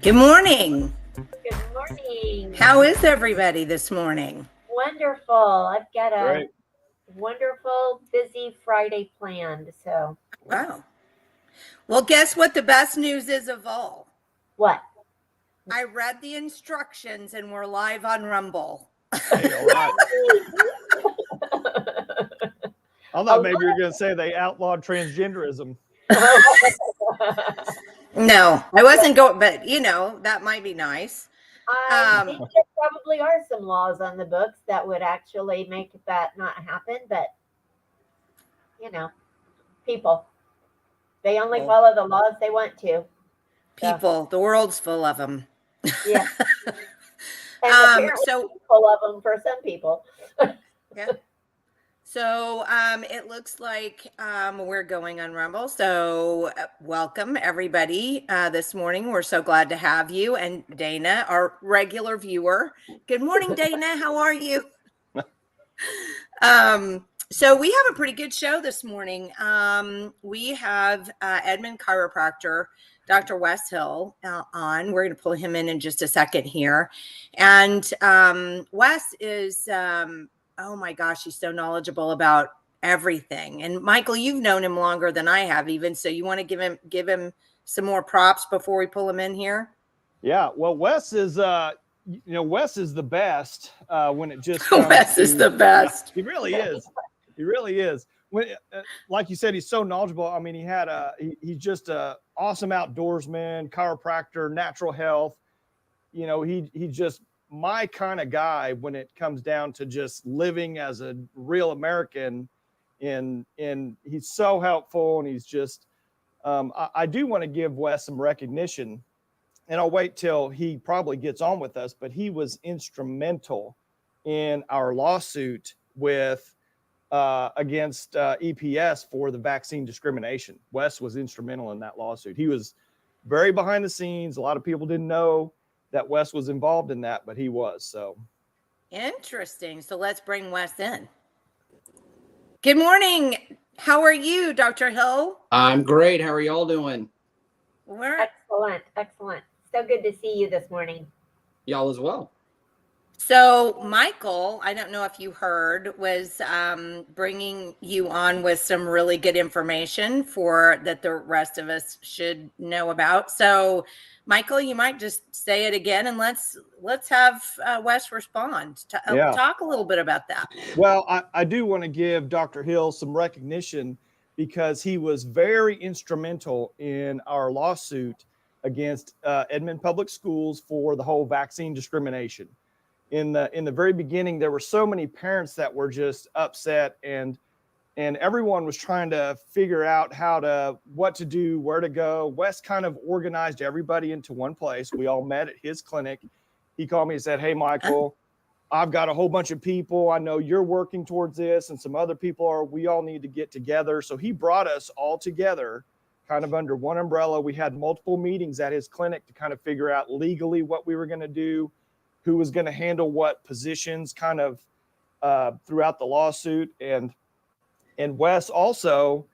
Good morning. Good morning. How is everybody this morning? Wonderful. I've got a wonderful, busy Friday planned. So, Wow. Well, guess what the best news is of all? what? I read the instructions and we're live on Rumble. Hey, all right. I thought maybe you were going to say they outlawed transgenderism. No, I wasn't going, but that might be nice. I think there probably are some laws on the books that would actually make that not happen, but people, they only follow the laws they want to. People, the world's full of them. Yeah. And so full of them for some people. Yeah. So it looks like we're going on Rumble. So welcome, everybody, this morning. We're so glad to have you. And Dana, our regular viewer. Good morning, Dana. How are you? So we have a pretty good show this morning. We have Edmond chiropractor, Dr. Wes Hill on. We're going to pull him in just a second here. And Wes is... oh my gosh, he's so knowledgeable about everything. And Michael, you've known him longer than I have even. So you want to give him some more props before we pull him in here? Yeah. Well, Wes is, Wes is the best when it just Wes is the best. Yeah, he really is. He really is. When, like you said, he's so knowledgeable. I mean, he's just a awesome outdoorsman, chiropractor, natural health. He just my kind of guy when it comes down to just living as a real American, and he's so helpful, and he's just I do want to give Wes some recognition, and I'll wait till he probably gets on with us, but he was instrumental in our lawsuit with against EPS for the vaccine discrimination. Wes was instrumental in that lawsuit. He was very behind the scenes. A lot of people didn't know that Wes was involved in that, but he was. So interesting. So let's bring Wes in. Good morning. How are you, Dr. Hill? I'm great. How are y'all doing? We're excellent. So good to see you this morning. Y'all as well. So Michael, I don't know if you heard, was bringing you on with some really good information that the rest of us should know about. So Michael, you might just say it again, and let's have Wes respond. Talk a little bit about that. Well, I do want to give Dr. Hill some recognition because he was very instrumental in our lawsuit against Edmond Public Schools for the whole vaccine discrimination. In the very beginning, there were so many parents that were just upset, and everyone was trying to figure out what to do, where to go. Wes kind of organized everybody into one place. We all met at his clinic. He called me and said, "Hey, Michael, I've got a whole bunch of people. I know you're working towards this, and some other people are. We all need to get together." So he brought us all together, kind of under one umbrella. We had multiple meetings at his clinic to kind of figure out legally what we were going to do, who was going to handle what positions kind of throughout the lawsuit. And Wes also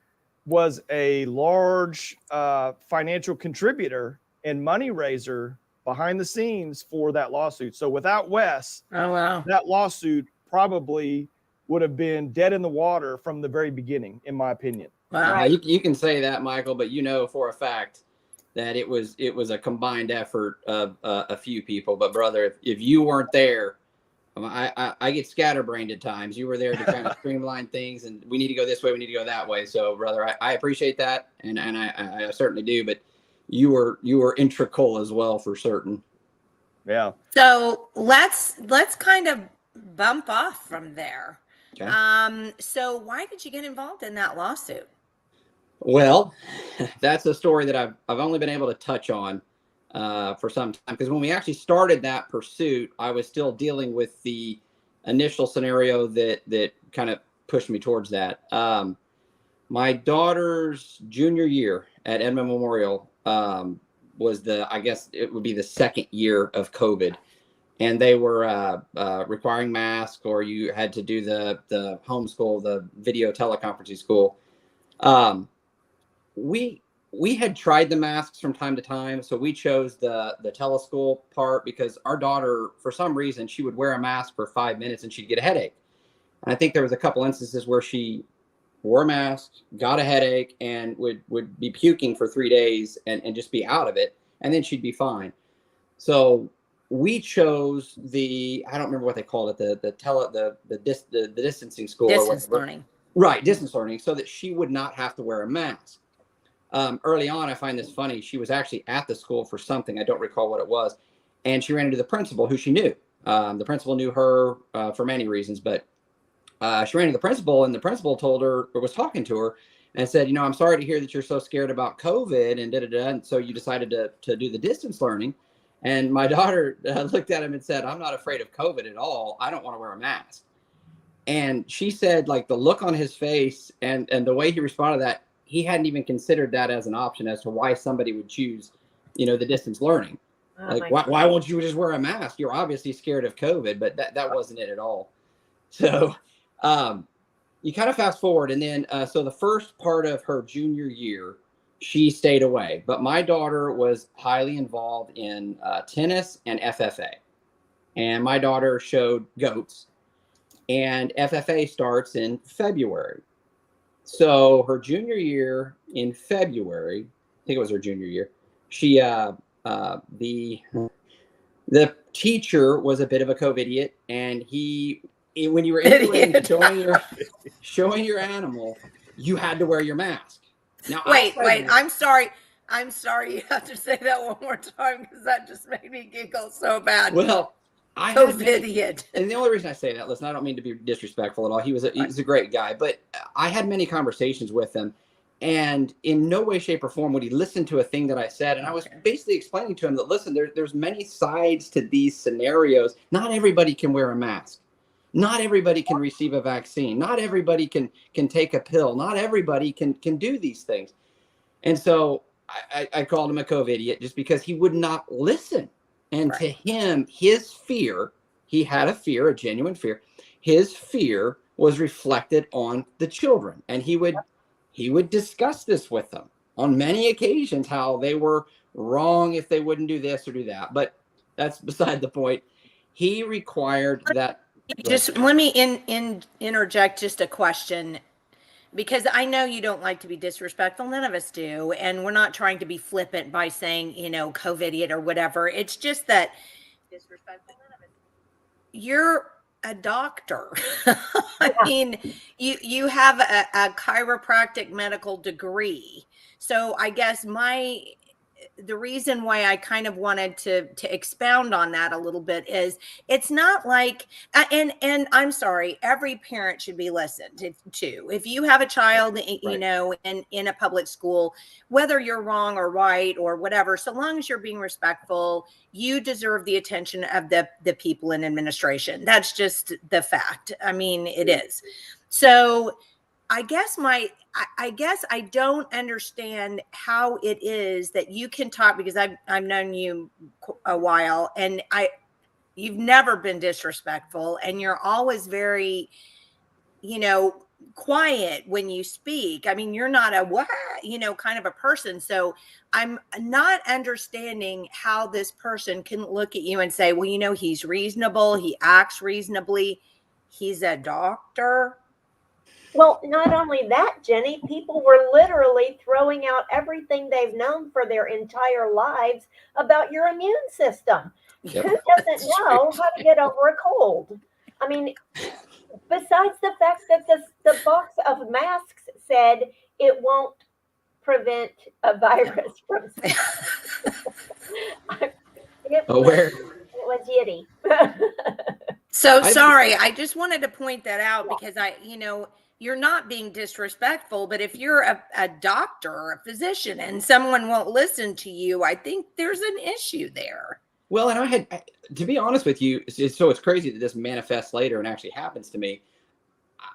was a large financial contributor and money raiser behind the scenes for that lawsuit. So without Wes, Oh, wow. that lawsuit probably would have been dead in the water from the very beginning, in my opinion. Wow. Right. You can say that, Michael, but you know for a fact that it was a combined effort of a few people. But brother, if you weren't there, I get scatterbrained at times. You were there to kind of streamline things, and we need to go this way, we need to go that way. So, brother, I appreciate that, and I certainly do. But you were integral as well, for certain. Yeah. So let's kind of bump off from there. Okay. So why did you get involved in that lawsuit? Well, that's a story that I've only been able to touch on for some time, because when we actually started that pursuit, I was still dealing with the initial scenario that kind of pushed me towards that. My daughter's junior year at Edmond Memorial was I guess it would be the second year of COVID. And they were requiring masks, or you had to do the homeschool, the video teleconferencing school. We had tried the masks from time to time, so we chose the teleschool part because our daughter, for some reason, she would wear a mask for 5 minutes and she'd get a headache. And I think there was a couple instances where she wore a mask, got a headache, and would be puking for 3 days and just be out of it, and then she'd be fine. So we chose I don't remember what they called it, the distancing school. Distance learning. Right, distance learning, so that she would not have to wear a mask. Early on, I find this funny. She was actually at the school for something. I don't recall what it was. And she ran into the principal, who she knew. The principal knew her for many reasons, but she ran into the principal, and the principal told her, or was talking to her, and said, I'm sorry to hear that you're so scared about COVID and da-da-da. And so you decided to do the distance learning. And my daughter looked at him and said, I'm not afraid of COVID at all. I don't want to wear a mask. And she said, like, the look on his face and the way he responded to that, he hadn't even considered that as an option as to why somebody would choose, the distance learning. Oh, Like, why won't you just wear a mask? You're obviously scared of COVID, but that wasn't it at all. So you kind of fast forward. And then, so the first part of her junior year, she stayed away. But my daughter was highly involved in tennis and FFA. And my daughter showed goats. And FFA starts in February. So her junior year in February, I think it was her junior year, she the teacher was a bit of a COVID-idiot, and when you were showing your animal, you had to wear your mask. Now, Wait, I'm sorry you have to say that one more time, because that just made me giggle so bad. Well, idiot. And the only reason I say that, listen, I don't mean to be disrespectful at all. He's a great guy, but I had many conversations with him, and in no way, shape, or form would he listen to a thing that I said. And I was basically explaining to him that, listen, there's many sides to these scenarios. Not everybody can wear a mask. Not everybody can receive a vaccine. Not everybody can take a pill. Not everybody can do these things. And so I called him a COVID idiot just because he would not listen. And to him, his fear, he had a genuine fear. His fear was reflected on the children. And he would discuss this with them on many occasions, how they were wrong if they wouldn't do this or do that. But that's beside the point. He required that. Just let me interject just a question, because I know you don't like to be disrespectful. None of us do. And we're not trying to be flippant by saying, COVID idiot or whatever. It's just that disrespectful. None of us. You're a doctor. I mean, you have a chiropractic medical degree. So I guess the reason why I kind of wanted to expound on that a little bit is it's not like, and I'm sorry, every parent should be listened to. If you have a child, in a public school, whether you're wrong or right or whatever, so long as you're being respectful, you deserve the attention of the people in administration. That's just the fact. I mean, it is. So I guess I guess I don't understand how it is that you can talk, because I've known you a while, and you've never been disrespectful, and you're always very, you know, quiet when you speak. I mean, you're not a what, you know, kind of a person. So I'm not understanding how this person can look at you and say, well, you know, he's reasonable, he acts reasonably, he's a doctor. Well, not only that, Jenny, people were literally throwing out everything they've known for their entire lives about your immune system. Yep. Who doesn't know how to get over a cold? I mean, besides the fact that the box of masks said it won't prevent a virus from Where? it was yitty. So I- sorry, I just wanted to point that out because you know, you're not being disrespectful, but if you're a doctor or a physician and someone won't listen to you, I think there's an issue there. Well, and to be honest with you, so it's crazy that this manifests later and actually happens to me.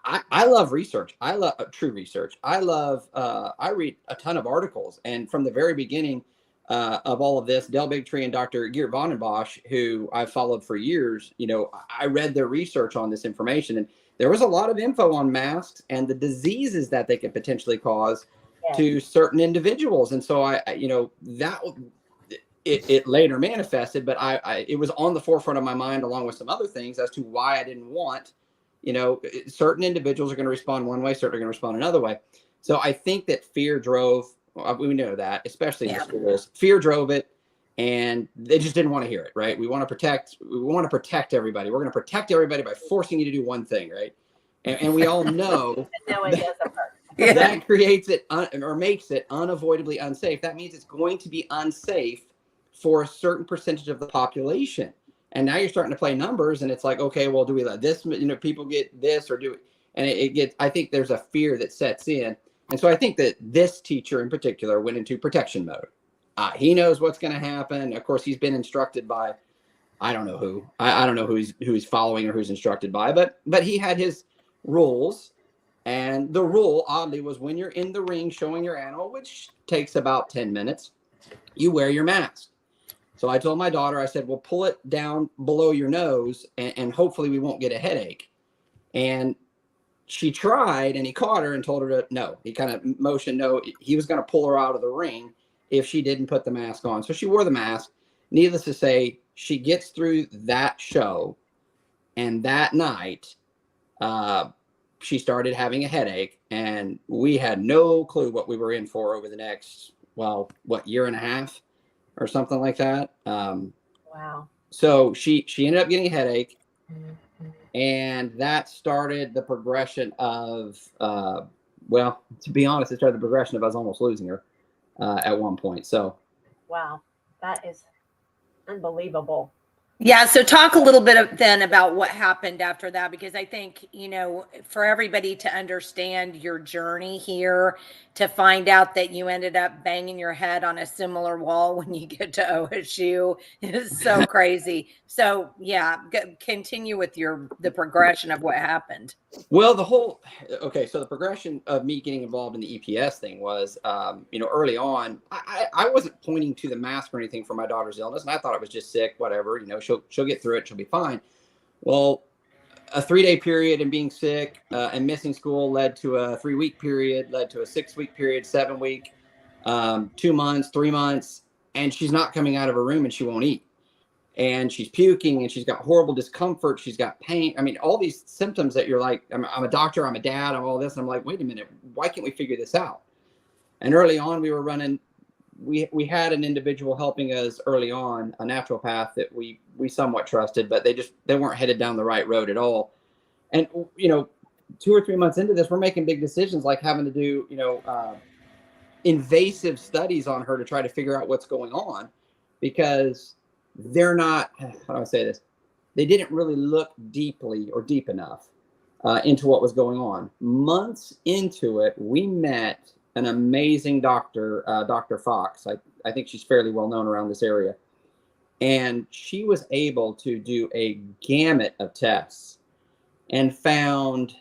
I love research. I love true research. I read a ton of articles. And from the very beginning of all of this, Del Bigtree and Dr. Geert Vandenbosch, who I've followed for years, you know, I read their research on this information. And there was a lot of info on masks and the diseases that they could potentially cause to certain individuals. And so you know, it later manifested, but it was on the forefront of my mind along with some other things as to why I didn't want, you know, certain individuals are going to respond one way, certain are going to respond another way. So I think that fear drove, we know that, especially in the schools, fear drove it, and they just didn't want to hear it, right? We want to protect everybody. We're going to protect everybody by forcing you to do one thing, right? And we all know No, it doesn't work. that creates it or makes it unavoidably unsafe. That means it's going to be unsafe for a certain percentage of the population. And now you're starting to play numbers, and it's like, okay, well, do we let this, you know, people get this, or do it? And it gets, I think there's a fear that sets in. And so I think that this teacher in particular went into protection mode. He knows what's going to happen. Of course, he's been instructed by, I don't know who, I don't know who he's following or who's instructed by, but he had his rules. And the rule, oddly, was when you're in the ring showing your animal, which takes about 10 minutes, you wear your mask. So I told my daughter, I said, well, pull it down below your nose and hopefully we won't get a headache. And she tried, and he caught her and told her to no. He kind of motioned no. He was going to pull her out of the ring if she didn't put the mask on. So she wore the mask. Needless to say, she gets through that show. And that night, she started having a headache. And we had no clue what we were in for over the next, year and a half? Or something like that. Wow. So she ended up getting a headache, and that started the progression of, to be honest, it started the progression of us almost losing her at one point. So, wow, that is unbelievable. Yeah. So talk a little bit then about what happened after that, because I think, you know, for everybody to understand your journey here, to find out that you ended up banging your head on a similar wall when you get to OSU is so crazy. So yeah, continue with the progression of what happened. Well, so the progression of me getting involved in the EPS thing was, early on, I wasn't pointing to the mask or anything for my daughter's illness. And I thought it was just sick, whatever, you know, she'll get through it. She'll be fine. Well, a 3-day period and being sick and missing school led to a 3-week period, led to a 6-week period, 7-week, 2 months, 3 months. And she's not coming out of her room and she won't eat. And she's puking and she's got horrible discomfort. She's got pain. I mean, all these symptoms that you're like, I'm a doctor, I'm a dad, I'm all this. And I'm like, wait a minute, why can't we figure this out? And early on, we were running, we had an individual helping us early on, a naturopath that we somewhat trusted, but they weren't headed down the right road at all. And, 2 or 3 months into this, we're making big decisions like having to do, invasive studies on her to try to figure out what's going on, because they're not, how do I say this? They didn't really look deeply or deep enough into what was going on. Months into it, we met an amazing doctor, Dr. Fox. I think she's fairly well known around this area. And she was able to do a gamut of tests and found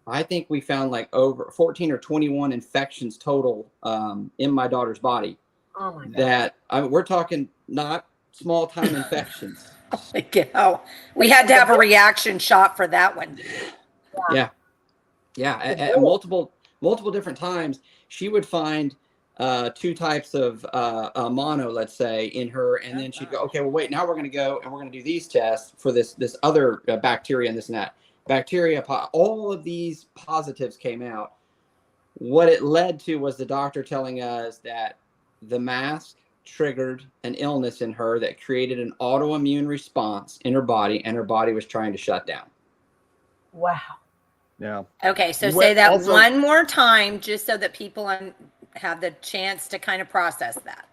I think we found like over 14 or 21 infections total in my daughter's body. Oh my God. That we're talking not small time infections. Like, we had to have a reaction shot for that one. Yeah. At multiple different times, she would find 2 types of mono, let's say, in her, and then she'd go, okay, well, wait, now we're going to go and we're going to do these tests for this other bacteria and this and that. Bacteria, all of these positives came out. What it led to was the doctor telling us that the mask triggered an illness in her that created an autoimmune response in her body, and her body was trying to shut down. Wow. Yeah. Okay, so say that one more time, just so that people have the chance to kind of process that.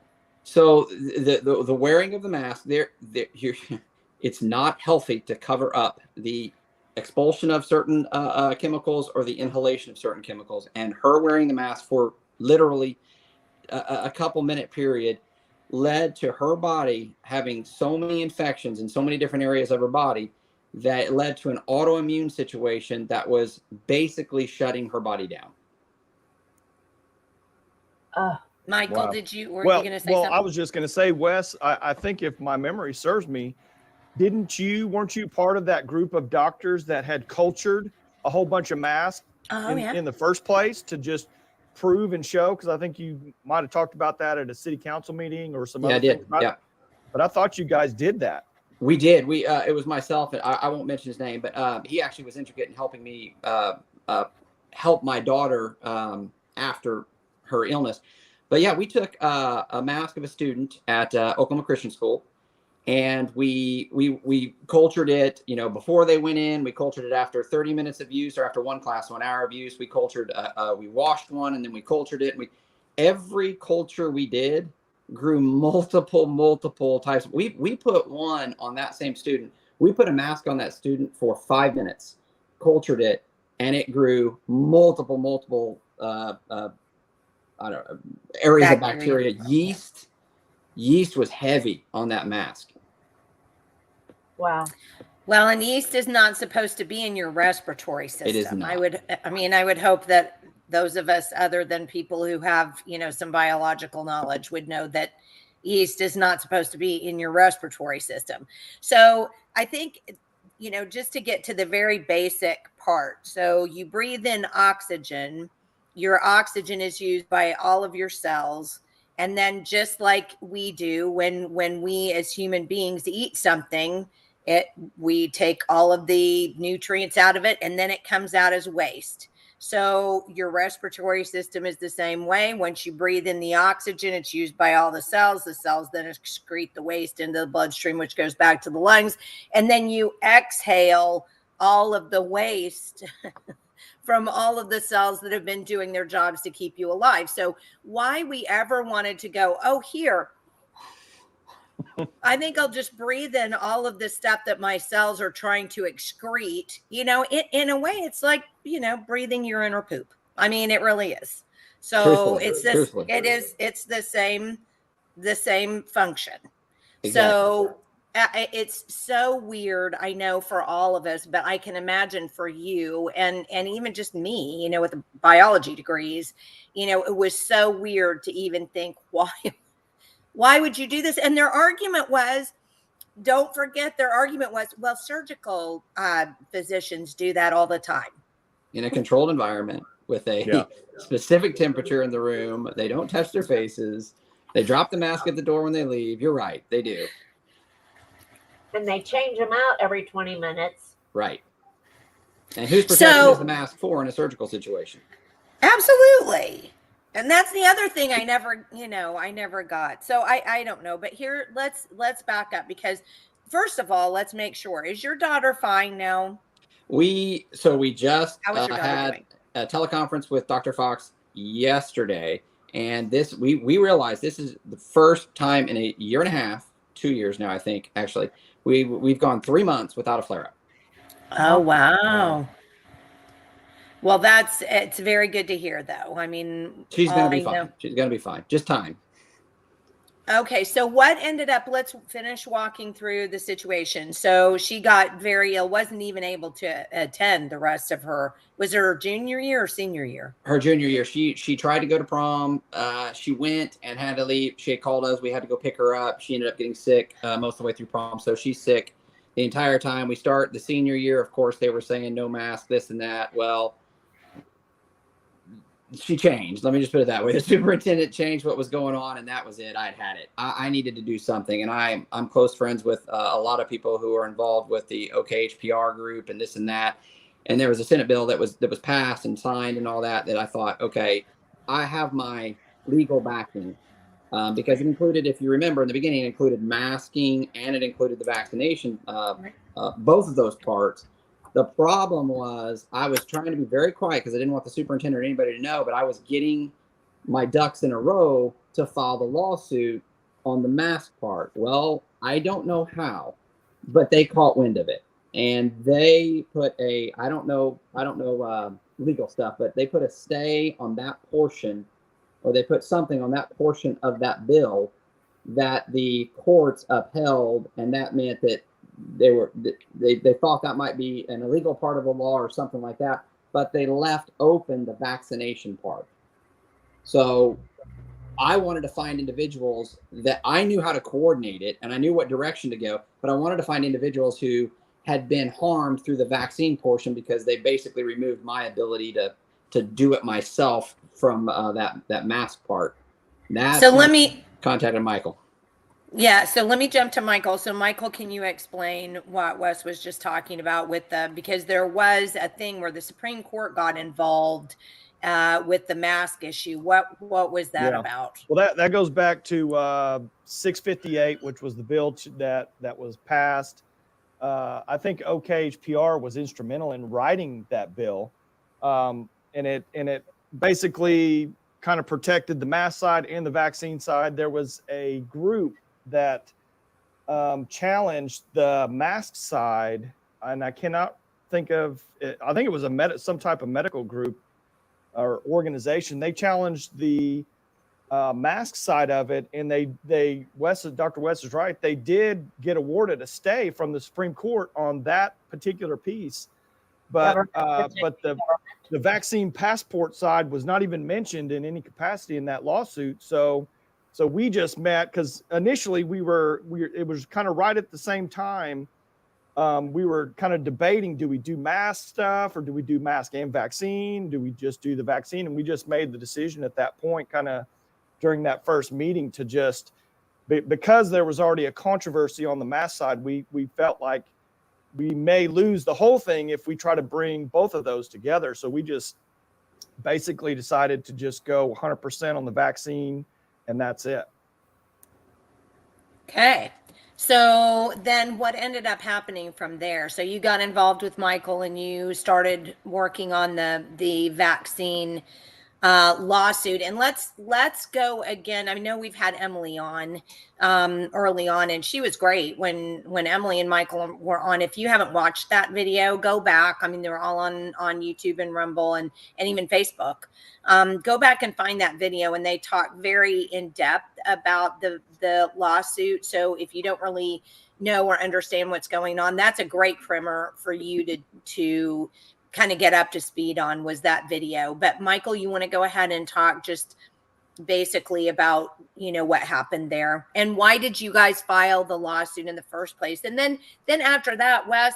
So the wearing of the mask, it's not healthy to cover up the expulsion of certain chemicals or the inhalation of certain chemicals. And her wearing the mask for literally a couple minute period led to her body having so many infections in so many different areas of her body that it led to an autoimmune situation that was basically shutting her body down. Michael, Wow. were you going to say something? I was just going to say, Wes, I think if my memory serves me, weren't you part of that group of doctors that had cultured a whole bunch of masks in the first place to just prove and show? Because I think you might have talked about that at a city council meeting or some other things. Yeah. But I thought you guys did that. We did. It was myself, and I won't mention his name, but he actually was intricate in helping me help my daughter after her illness. But yeah, we took a mask of a student at Oklahoma Christian School, and we cultured it, before they went in. We cultured it after 30 minutes of use, or after one class, 1 hour of use. We cultured, we washed one, and then we cultured it. Every culture we did grew multiple types. We put one on that same student. We put a mask on that student for 5 minutes, cultured it, and it grew multiple areas of bacteria. Yeast was heavy on that mask. Wow. Well, and yeast is not supposed to be in your respiratory system. It is not. I would hope that those of us other than people who have, some biological knowledge would know that yeast is not supposed to be in your respiratory system. So I think, just to get to the very basic part. So you breathe in oxygen. Your oxygen is used by all of your cells. And then just like we do when we as human beings eat something, we take all of the nutrients out of it, and then it comes out as waste. So your respiratory system is the same way. Once you breathe in the oxygen, it's used by all the cells. The cells then excrete the waste into the bloodstream, which goes back to the lungs. And then you exhale all of the waste from all of the cells that have been doing their jobs to keep you alive. So why we ever wanted to go, here, I think I'll just breathe in all of the stuff that my cells are trying to excrete. In a way, it's like, breathing your inner poop. I mean, it really is. So Truthfully. It's the same function. Exactly. So it's so weird, I know, for all of us, but I can imagine for you and even just me, with the biology degrees, it was so weird to even think, why would you do this? And their argument was, don't forget, well, surgical physicians do that all the time. In a controlled environment with a specific temperature in the room. They don't touch their faces. They drop the mask at the door when they leave. You're right. They do. And they change them out every 20 minutes. Right. And whose protection is the mask for in a surgical situation? Absolutely. And that's the other thing I never got. So I don't know. But here, let's back up, because first of all, let's make sure. Is your daughter fine now? We just had a teleconference with Dr. Fox yesterday. And we realized this is the first time in a year and a half, 2 years now, I think, actually. We've gone 3 months without a flare-up. Oh, wow. Well, it's very good to hear, though. I mean, she's going to be fine. She's going to be fine. Just time. Okay, so what ended up, let's finish walking through the situation. So she got very ill, wasn't even able to attend the rest of her, was her junior year or senior year? Her junior year, she tried to go to prom. She went and had to leave. She had called us. We had to go pick her up. She ended up getting sick most of the way through prom. So she's sick the entire time. We start the senior year. Of course, they were saying no mask, this and that. Well, she changed. Let me just put it that way. The superintendent changed what was going on, and that was it. I'd had it. I needed to do something, and I'm close friends with a lot of people who are involved with the OKHPR group and this and that. And there was a Senate bill that was passed and signed and all that. That I thought, okay, I have my legal backing because it included, if you remember in the beginning, it included masking and it included the vaccination, both of those parts. The problem was I was trying to be very quiet because I didn't want the superintendent or anybody to know, but I was getting my ducks in a row to file the lawsuit on the mask part. Well, I don't know how, but they caught wind of it. And they put I don't know legal stuff, but they put a stay on that portion, or they put something on that portion of that bill that the courts upheld. And that meant that they thought that might be an illegal part of the law or something like that, but they left open the vaccination part. So I wanted to find individuals that I knew how to coordinate it and I knew what direction to go, but I wanted to find individuals who had been harmed through the vaccine portion because they basically removed my ability to do it myself from that mask part. So let me contacted Michael. Yeah, so let me jump to Michael. So Michael, can you explain what Wes was just talking about with because there was a thing where the Supreme Court got involved with the mask issue. What was that about? Well, that goes back to 658, which was the bill that was passed. I think OKHPR was instrumental in writing that bill, and it basically kind of protected the mask side and the vaccine side. There was a group that challenged the mask side, and I cannot think of it. I think it was some type of medical group or organization. They challenged the mask side of it, and Dr. Wes is right. They did get awarded a stay from the Supreme Court on that particular piece, but the vaccine passport side was not even mentioned in any capacity in that lawsuit. So we just met because initially it was kind of right at the same time. We were kind of debating, do we do mask stuff or do we do mask and vaccine? Do we just do the vaccine? And we just made the decision at that point, kind of during that first meeting, to just, because there was already a controversy on the mask side, we felt like we may lose the whole thing if we try to bring both of those together. So we just basically decided to just go 100% on the vaccine, and that's it. Okay. So then what ended up happening from there? So you got involved with Michael and you started working on the vaccine lawsuit. And let's go again. I know we've had Emily on early on, and she was great when Emily and Michael were on. If you haven't watched that video, go back. I mean, they were all on YouTube and Rumble and even Facebook. Go back and find that video, and they talk very in depth about the lawsuit. So if you don't really know or understand what's going on, that's a great primer for you to kind of get up to speed on, was that video. But Michael, you want to go ahead and talk just basically about, what happened there and why did you guys file the lawsuit in the first place? And then after that, Wes,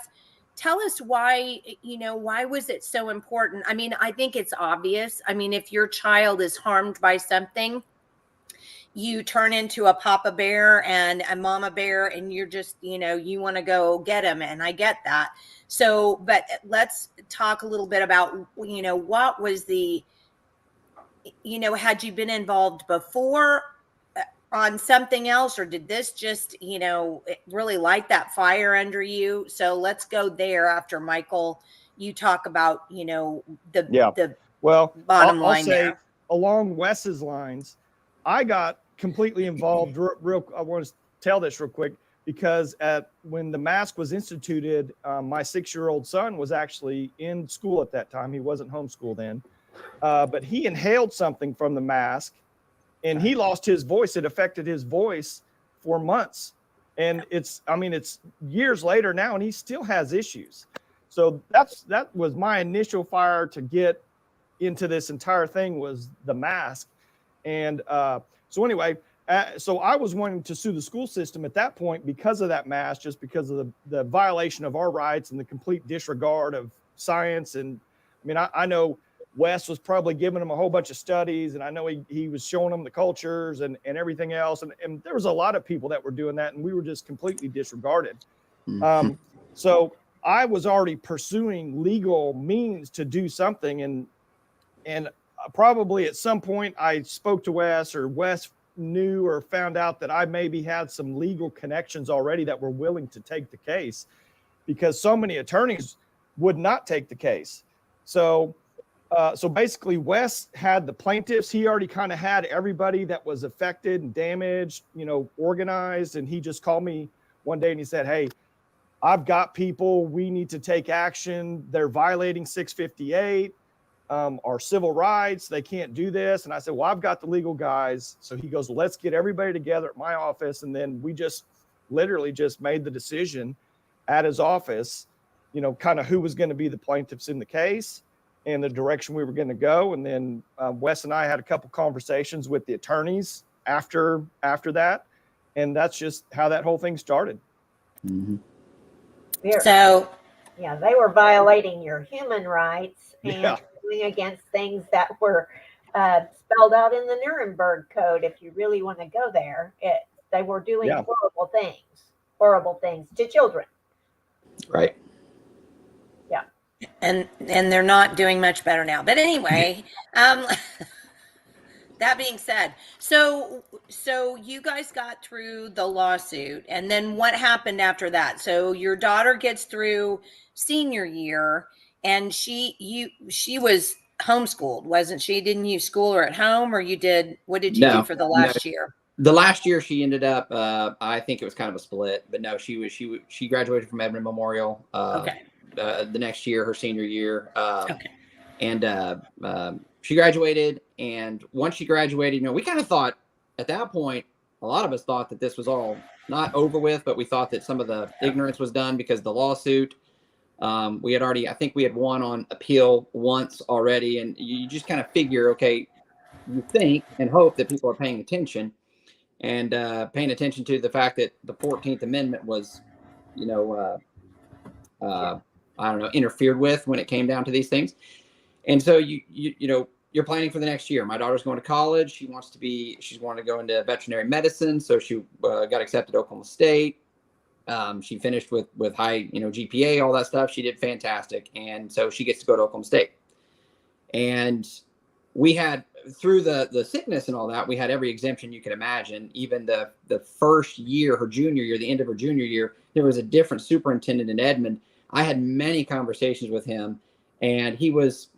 tell us why was it so important? I mean, I think it's obvious. I mean, if your child is harmed by something, you turn into a papa bear and a mama bear, and you're just, you want to go get him. And I get that. So, but let's talk a little bit about, what was had you been involved before on something else, or did this just, really light that fire under you? So let's go there after Michael, you talk about, the bottom line. I'll say there. Along Wes's lines, I got completely involved. I want to tell this real quick, because when the mask was instituted, my 6-year-old son was actually in school at that time. He wasn't homeschooled then, but he inhaled something from the mask, and he lost his voice. It affected his voice for months. And it's years later now, and he still has issues. So that was my initial fire to get into this entire thing, was the mask. And so anyway, so I was wanting to sue the school system at that point because of that mask, just because of the violation of our rights and the complete disregard of science. And I mean, I know Wes was probably giving them a whole bunch of studies, and I know he was showing them the cultures and everything else. And there was a lot of people that were doing that, and we were just completely disregarded. So I was already pursuing legal means to do something. And probably at some point I spoke to Wes, or Wes knew or found out that I maybe had some legal connections already that were willing to take the case, because so many attorneys would not take the case. So basically Wes had the plaintiffs. He already kind of had everybody that was affected and damaged, organized. And he just called me one day and he said, "Hey, I've got people, we need to take action. They're violating 658, our civil rights. They can't do this." And I said, "Well, I've got the legal guys." So he goes, "Let's get everybody together at my office." And then we just literally just made the decision at his office, kind of who was going to be the plaintiffs in the case and the direction we were going to go. And then Wes and I had a couple conversations with the attorneys after that. And that's just how that whole thing started. Mm-hmm. So, yeah, they were violating your human rights and Yeah. going against things that were spelled out in the Nuremberg Code. If you really want to go there, they were doing Yeah. horrible things to children. Right. Yeah. and they're not doing much better now. But anyway, that being said, so you guys got through the lawsuit, and then what happened after that? So your daughter gets through senior year, and she was homeschooled, wasn't she? Didn't you school her at home, or what did you do for the last year? The last year she ended up, I think it was kind of a split, but no, she graduated from Edmond Memorial. Okay. The next year, her senior year. Okay. And she graduated. And once she graduated, we kind of thought at that point, a lot of us thought that this was all not over with, but we thought that some of the ignorance was done because the lawsuit, we had already, I think we had won on appeal once already. And you just kind of figure, okay, you think and hope that people are paying attention. And paying attention to the fact that the 14th Amendment was, interfered with when it came down to these things. And so you're planning for the next year. My daughter's going to college. She's wanting to go into veterinary medicine. So she got accepted at Oklahoma State. She finished with high, GPA, all that stuff. She did fantastic. And so she gets to go to Oklahoma State. And we had, through the sickness and all that, we had every exemption you could imagine. Even the first year, her junior year, the end of her junior year, there was a different superintendent in Edmond. I had many conversations with him, and he was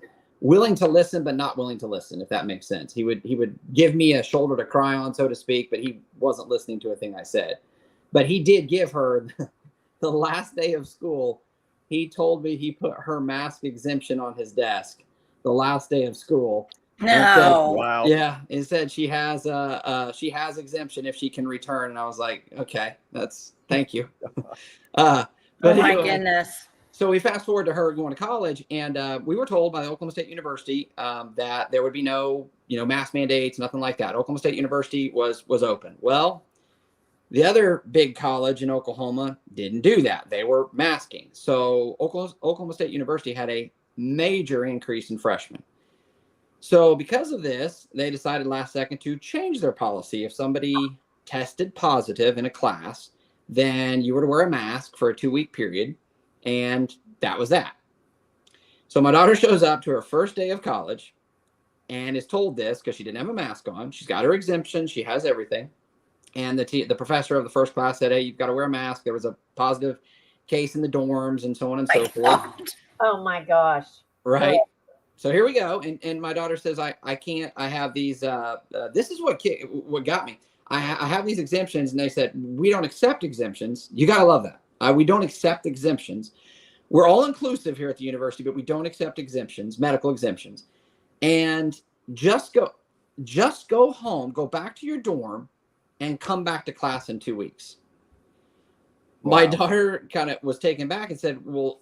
willing to listen, but not willing to listen, if that makes sense. He would give me a shoulder to cry on, so to speak, but he wasn't listening to a thing I said. But he did give her the last day of school. He told me he put her mask exemption on his desk the last day of school. No. Said, wow. Yeah, it said she has exemption if she can return, and I was like, okay, thank you. But my goodness. So we fast forward to her going to college, and we were told by the Oklahoma State University that there would be no, mask mandates, nothing like that. Oklahoma State University was open. Well, the other big college in Oklahoma didn't do that. They were masking. So Oklahoma State University had a major increase in freshmen. So because of this, they decided last second to change their policy. If somebody tested positive in a class, then you were to wear a mask for a 2-week period. And that was that. So my daughter shows up to her first day of college and is told this because she didn't have a mask on. She's got her exemption. She has everything. And the professor of the first class said, "Hey, you've got to wear a mask. There was a positive case in the dorms," and so on and so forth. Oh my gosh. Right. So here we go. And my daughter says, I can't, I have these, this is what got me. I have these exemptions, and they said, "We don't accept exemptions." You got to love that. We don't accept exemptions. We're all inclusive here at the university, but we don't accept exemptions, medical exemptions. And just go, just go home, go back to your dorm, and come back to class in 2 weeks. My daughter kind of was taken back and said, well,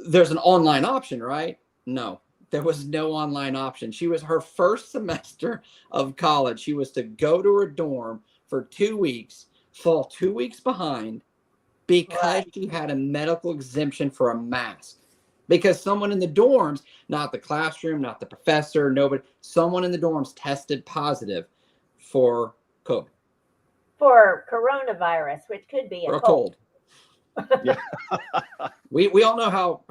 there's an online option, right? No, there was no online option. She was her first semester of college. She was to go to her dorm for 2 weeks, fall 2 weeks behind because she had a medical exemption for a mask. Because someone in the dorms, not the classroom, not the professor, nobody, someone in the dorms tested positive for COVID. For coronavirus, which could be a cold. Yeah. We all know how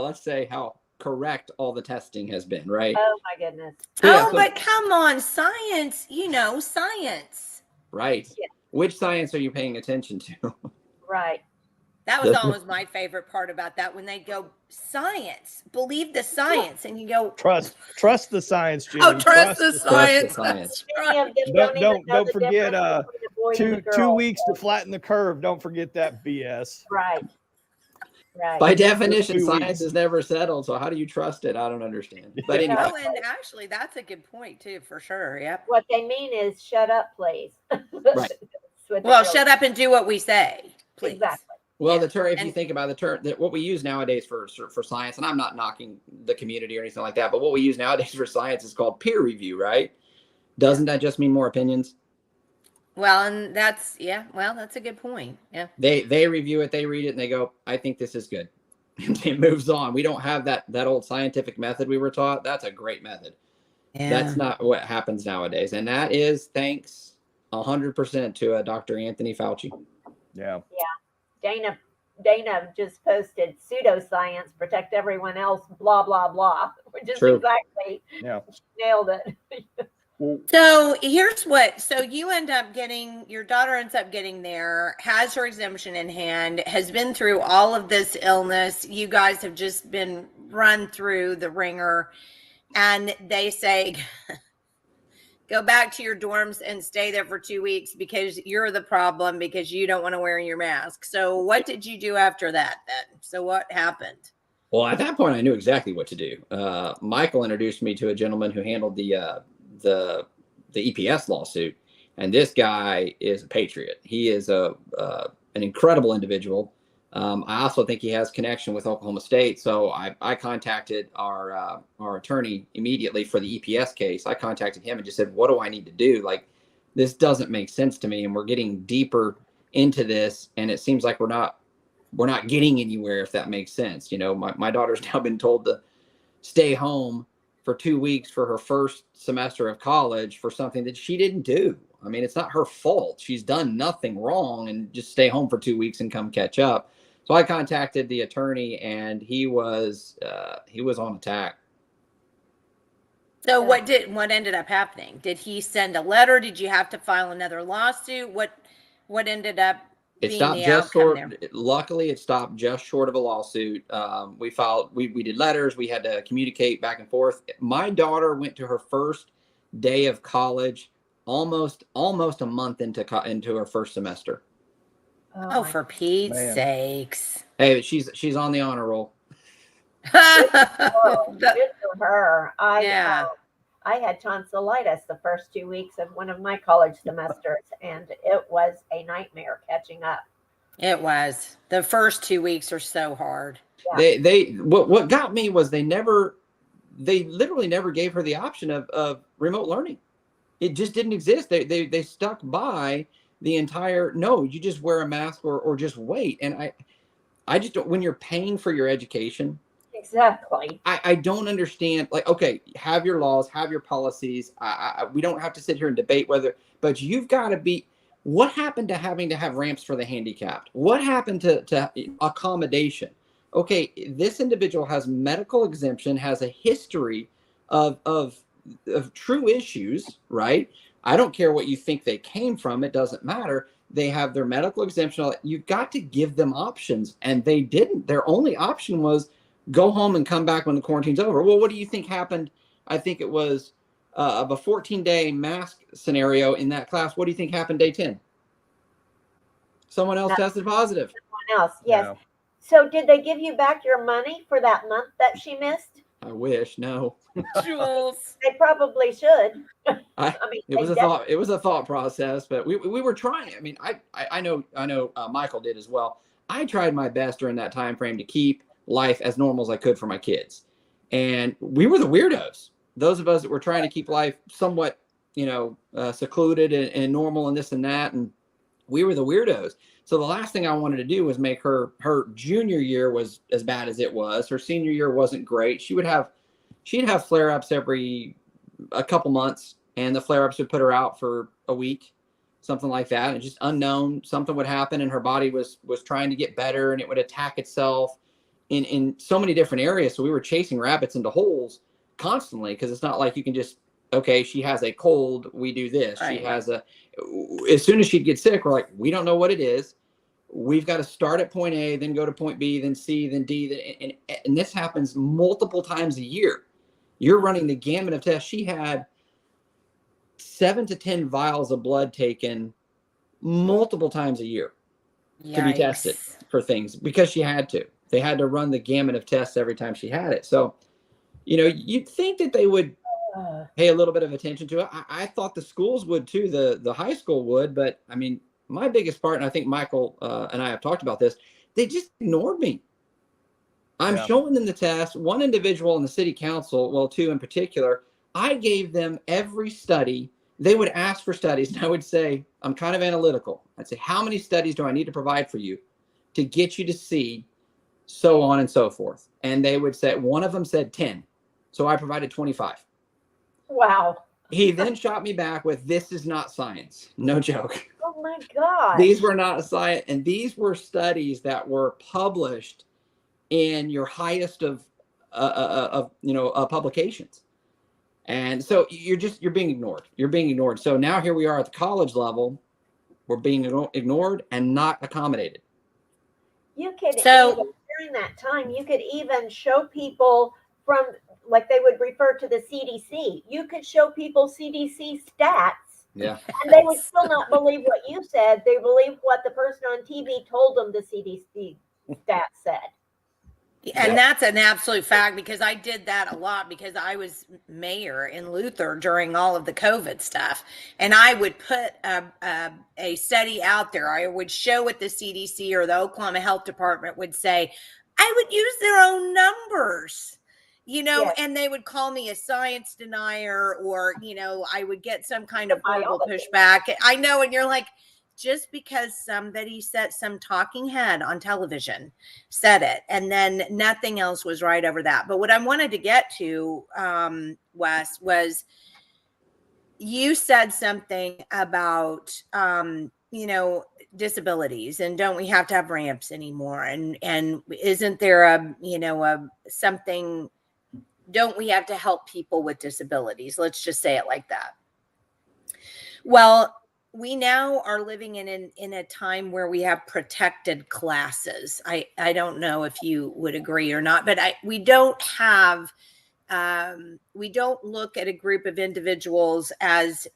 let's say how correct all the testing has been, right? Oh my goodness. But come on, science, science. Right. Yeah. Which science are you paying attention to? Right. That was always my favorite part about that, when they go, science, believe the science, and you go, trust the science, Jimmy. oh, trust the science. Science. Don't forget 2 weeks to flatten the curve. Don't forget that BS. Right. By definition, 2 science weeks. is never settled. So how do you trust it? I don't understand. But anyway, Oh, and actually, that's a good point too, for sure. Yep. What they mean is shut up, please. Right. Well, shut up and do what we say, please. Exactly. well, the term, if you think about the term, that what we use nowadays for science, and I'm not knocking the community or anything like that, but what we use nowadays for science is called peer review, right? Doesn't that just mean more opinions? Well, and that's a good point. Yeah. They review it, they read it, and they go, I think this is good. And it moves on. We don't have that old scientific method we were taught. That's a great method. Yeah. That's not what happens nowadays. And that is thanks 100% to Dr. Anthony Fauci. Yeah. Dana just posted pseudoscience, protect everyone else, blah, blah, blah. Which is True. exactly, nailed it. So here's so your daughter ends up getting there, has her exemption in hand, has been through all of this illness. You guys have just been run through the ringer, and they say, go back to your dorms and stay there for 2 weeks because you're the problem because you don't want to wear your mask. So what did you do after that then? So what happened? Well, at that point, I knew exactly what to do. Michael introduced me to a gentleman who handled the EPS lawsuit, and this guy is a patriot. He is an incredible individual. I also think he has connection with Oklahoma State. So I contacted our attorney immediately for the EPS case. I contacted him and just said, what do I need to do? Like, this doesn't make sense to me. And we're getting deeper into this, and it seems like we're not getting anywhere, if that makes sense. You know, my daughter's now been told to stay home for 2 weeks for her first semester of college for something that she didn't do. I mean, it's not her fault. She's done nothing wrong, and just stay home for 2 weeks and come catch up. So I contacted the attorney, and he was on attack. So what ended up happening? Did he send a letter? Did you have to file another lawsuit? What ended up It being stopped the just outcome short. there? Luckily, it stopped just short of a lawsuit. We did letters. We had to communicate back and forth. My daughter went to her first day of college almost a month into her first semester. Oh, for Pete's sakes. Hey, she's on the honor roll. Oh, good for her. Yeah. I had tonsillitis the first 2 weeks of one of my college semesters, and it was a nightmare catching up. It was. The first 2 weeks are so hard. Yeah. What got me was they literally never gave her the option of remote learning. It just didn't exist. They stuck by the entire, no, you just wear a mask or just wait. And I just don't, when you're paying for your education. Exactly. I don't understand. Like, okay, have your laws, have your policies. We don't have to sit here and debate but you've got to be, what happened to having to have ramps for the handicapped? What happened to accommodation? Okay, this individual has medical exemption, has a history of true issues, right? I don't care what you think they came from. It doesn't matter. They have their medical exemption. You've got to give them options, and they didn't. Their only option was go home and come back when the quarantine's over. Well, what do you think happened? I think it was of a 14-day mask scenario in that class. What do you think happened day 10? Someone else tested positive. Someone else, yes. Yeah. So did they give you back your money for that month that she missed? I wish. No. Jules. They probably should. I, mean, it was a thought. It was a thought process, but we were trying. I mean, I know Michael did as well. I tried my best during that time frame to keep life as normal as I could for my kids, and we were the weirdos. Those of us that were trying to keep life somewhat, secluded and normal and this and that, and we were the weirdos. So the last thing I wanted to do was make her junior year was as bad as it was. Her senior year wasn't great. She'd have flare-ups every a couple months, and the flare-ups would put her out for a week, something like that. And just unknown, something would happen, and her body was trying to get better, and it would attack itself in so many different areas. So we were chasing rabbits into holes constantly, because it's not like you can just, okay, she has a cold, we do this. Right. She has as soon as she'd get sick, we're like, we don't know what it is. We've got to start at point A, then go to point B, then C, then D. And this happens multiple times a year. You're running the gamut of tests. She had 7 to 10 vials of blood taken multiple times a year to be tested for things, because she had to. They had to run the gamut of tests every time she had it. So, you'd think that they would pay a little bit of attention to it. I thought the schools would too, the high school would, but I mean, my biggest part, and I think Michael and I have talked about this, they just ignored me. I'm showing them the test. One individual in the city council, well, 2 in particular, I gave them every study. They would ask for studies, and I would say, I'm kind of analytical. I'd say, how many studies do I need to provide for you to get you to see, so on and so forth? And they would say, one of them said 10. So I provided 25. Wow. He then shot me back with, this is not science. No joke. Oh my God. These were not science. And these were studies that were published in your highest of publications. And so you're being ignored. You're being ignored. So now here we are at the college level. We're being ignored and not accommodated. You could even, during that time, you could even show people from, like they would refer to the CDC. You could show people CDC stats. Yeah. And they would still not believe what you said. They believe what the person on TV told them the CDC stats said. And that's an absolute fact, because I did that a lot, because I was mayor in Luther during all of the COVID stuff. And I would put a study out there. I would show what the CDC or the Oklahoma Health Department would say. I would use their own numbers, and they would call me a science denier, or, I would get some kind of horrible pushback. I know. And you're like, just because somebody said, some talking head on television said it, and then nothing else was right over that. But what I wanted to get to, Wes, was you said something about, disabilities, and don't we have to have ramps anymore? And isn't there something, don't we have to help people with disabilities? Let's just say it like that. Well, we now are living in a time where we have protected classes. I don't know if you would agree or not, but we don't look at a group of individuals as,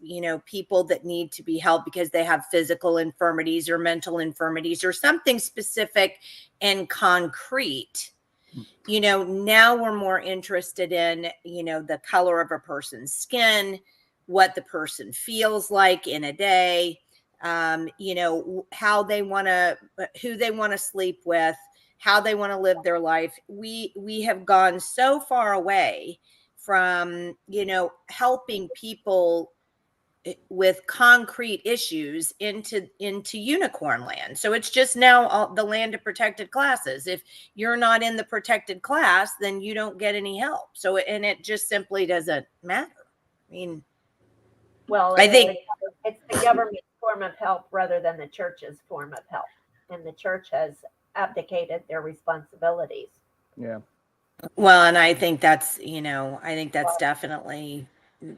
people that need to be helped because they have physical infirmities or mental infirmities or something specific and concrete. Now we're more interested in, the color of a person's skin, what the person feels like in a day, how they want to, who they want to sleep with, how they want to live their life. We have gone so far away from, helping people with concrete issues into unicorn land. So it's just now the land of protected classes. If you're not in the protected class, then you don't get any help. So, and it just simply doesn't matter. I mean, well, I think it's the government's form of help rather than the church's form of help. And the church has abdicated their responsibilities. Yeah. Well, and I think that's, definitely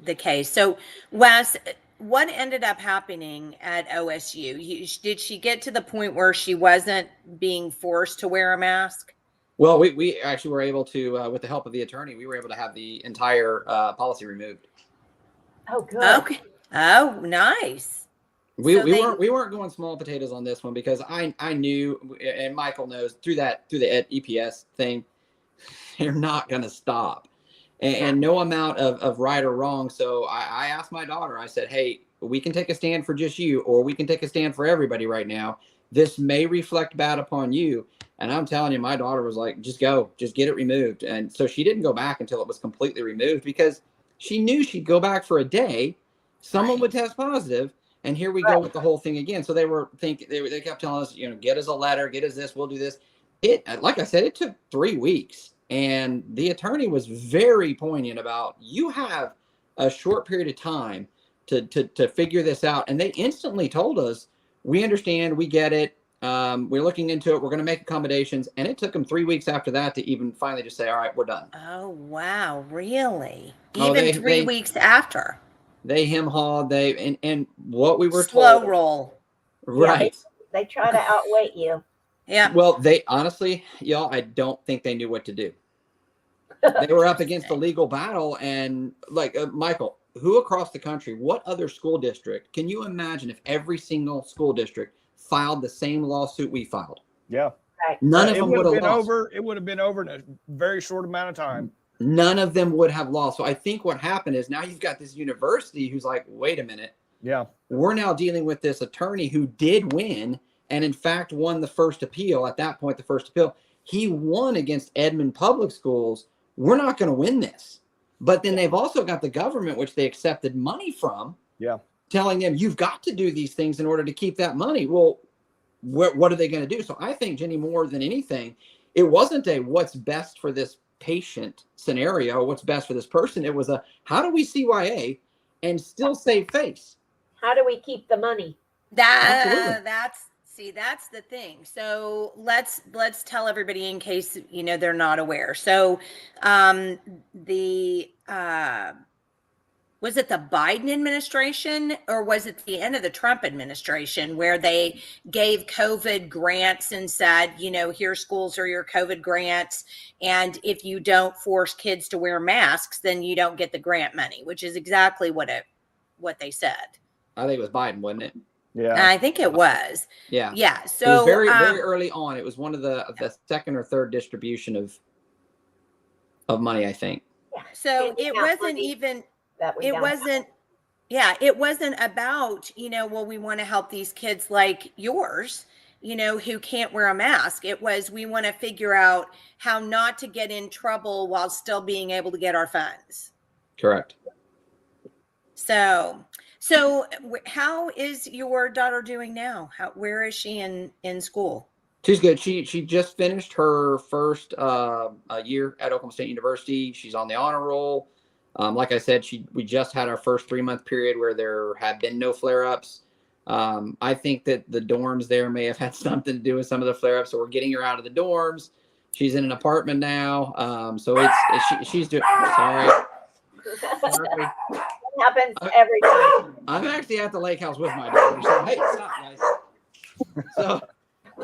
the case. So, Wes, what ended up happening at OSU? Did she get to the point where she wasn't being forced to wear a mask? Well, we actually were able to, with the help of the attorney, we were able to have the entire policy removed. Oh, good. Okay. Oh, nice. We weren't going small potatoes on this one, because I knew, and Michael knows, through the EPS thing, they're not going to stop. and no amount of right or wrong. So I asked my daughter, I said, hey, we can take a stand for just you, or we can take a stand for everybody right now. This may reflect bad upon you. And I'm telling you, my daughter was like, just go, just get it removed. And so she didn't go back until it was completely removed, because she knew she'd go back for a day. Someone would test positive. And here we go with the whole thing again. So they kept telling us, get us a letter, get us this, we'll do this. Like I said, it took 3 weeks. And the attorney was very poignant about, you have a short period of time to figure this out. And they instantly told us, we understand, we get it. We're looking into it. We're going to make accommodations. And it took them 3 weeks after that to even finally just say, all right, we're done. Oh, wow. Really? Even 3 weeks after. They hem-hawed, and what we were slow told. roll. Right. Yeah, they try to outweigh you. Yeah. Well, they honestly, y'all, I don't think they knew what to do. They were up against the legal battle, and like Michael, who across the country, what other school district, can you imagine if every single school district filed the same lawsuit we filed? Yeah. Right. None of them would have been lost. over. It would have been over in a very short amount of time. None of them would have lost. So I think what happened is now you've got this university who's like, wait a minute. Yeah. We're now dealing with this attorney who did win, and in fact won the first appeal. At that point, the first appeal, he won against Edmond Public Schools. We're not going to win this. But then they've also got the government, which they accepted money from, telling them, you've got to do these things in order to keep that money. Well, what are they going to do? So I think, Jenny, more than anything, it wasn't a what's best for this patient scenario, what's best for this person. It was a, how do we CYA and still save face? How do we keep the money? That's the thing. So let's tell everybody, in case they're not aware. So was it the Biden administration, or was it the end of the Trump administration, where they gave COVID grants and said, here schools are your COVID grants, and if you don't force kids to wear masks, then you don't get the grant money, which is exactly what they said. I think it was Biden, wasn't it? Yeah, I think it was. Yeah. Yeah. So it was very early on. It was one of the second or third distribution of money, I think. Yeah. So it wasn't even. It wasn't about, well, we want to help these kids like yours, who can't wear a mask. It was, we want to figure out how not to get in trouble while still being able to get our funds. Correct. So how is your daughter doing now? Where is she in school? She's good. She just finished her first year at Oklahoma State University. She's on the honor roll. Like I said, we just had our first 3-month period where there had been no flare-ups. I think that the dorms there may have had something to do with some of the flare-ups. So we're getting her out of the dorms. She's in an apartment now. So she's doing. Sorry. It happens every time. I'm actually at the lake house with my daughter. So hey, stop, guys. So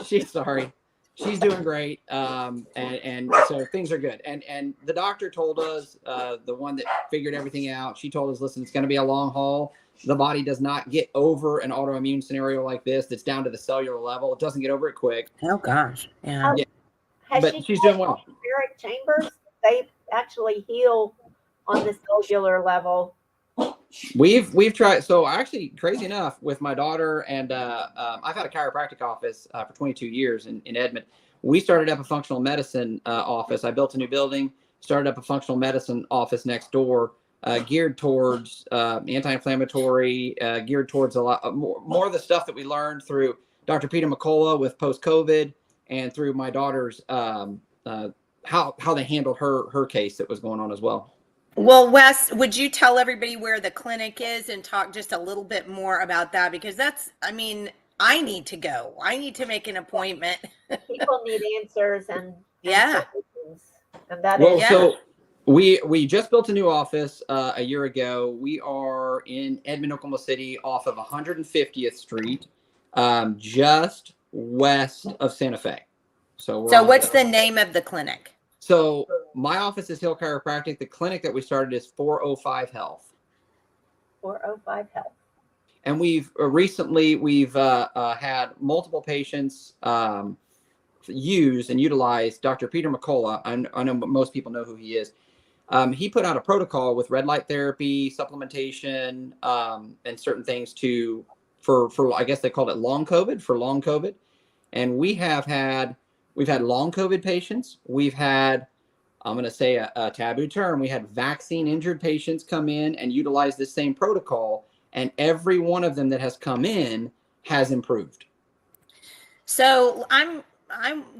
she's sorry. She's doing great. And so things are good. And the doctor told us, the one that figured everything out, she told us, listen, it's going to be a long haul. The body does not get over an autoimmune scenario like this. That's down to the cellular level. It doesn't get over it quick. Oh gosh. Yeah. But she's doing well. Spirit chambers, they actually heal on the cellular level. We've tried. So actually, crazy enough, with my daughter and I've had a chiropractic office for 22 years in Edmond. We started up a functional medicine office. I built a new building, started up a functional medicine office next door, geared towards anti-inflammatory, geared towards a lot more of the stuff that we learned through Dr. Peter McCullough with post-COVID, and through my daughter's how they handled her case that was going on as well. Well, Wes, would you tell everybody where the clinic is and talk just a little bit more about that? Because I need to go. I need to make an appointment. People need answers and that So we just built a new office a year ago. We are in Edmond, Oklahoma City, off of 150th Street, just west of Santa Fe. So what's the name of the clinic? So my office is Hill Chiropractic. The clinic that we started is 405 Health. 405 Health. And we've recently had multiple patients use and utilize Dr. Peter McCullough. I know most people know who he is. He put out a protocol with red light therapy, supplementation, and certain things for I guess they called it long COVID. And we've had long COVID patients. We've had, I'm going to say a taboo term, we had vaccine injured patients come in and utilize this same protocol. And every one of them that has come in has improved. So I'm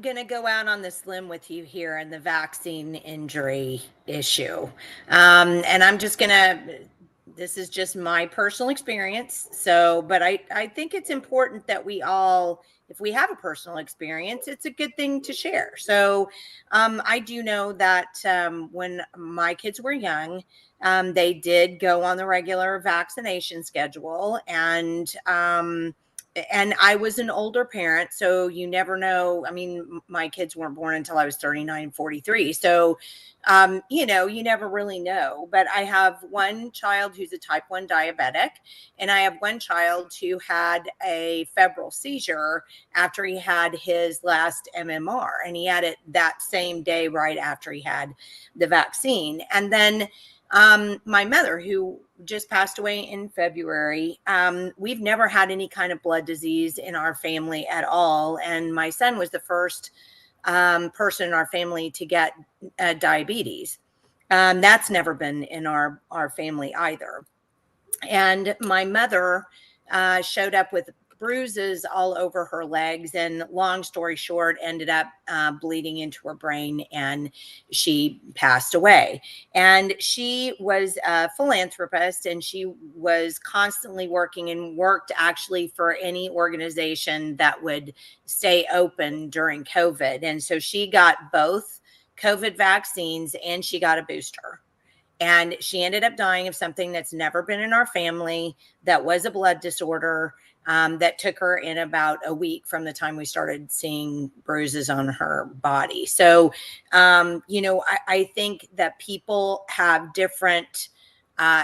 going to go out on this limb with you here in the vaccine injury issue. And I'm just going to, this is just my personal experience. So, but I think it's important that we all, if we have a personal experience, it's a good thing to share. So I do know that when my kids were young, they did go on the regular vaccination schedule, and I was an older parent, so you never know. I mean, my kids weren't born until I was 39, 43. So, you know, you never really know. But I have one child who's a type 1 diabetic, and I have one child who had a febrile seizure after he had his last MMR, and he had it that same day right after he had the vaccine. And then my mother, who just passed away in February, we've never had any kind of blood disease in our family at all. And my son was the first person in our family to get diabetes. That's never been in our family either. And my mother showed up with bruises all over her legs, and long story short, ended up bleeding into her brain, and she passed away. And she was a philanthropist, and she was constantly working, and worked actually for any organization that would stay open during COVID. And so she got both COVID vaccines and she got a booster. And she ended up dying of something that's never been in our family, that was a blood disorder, that took her in about a week from the time we started seeing bruises on her body. So, you know, I think that people have different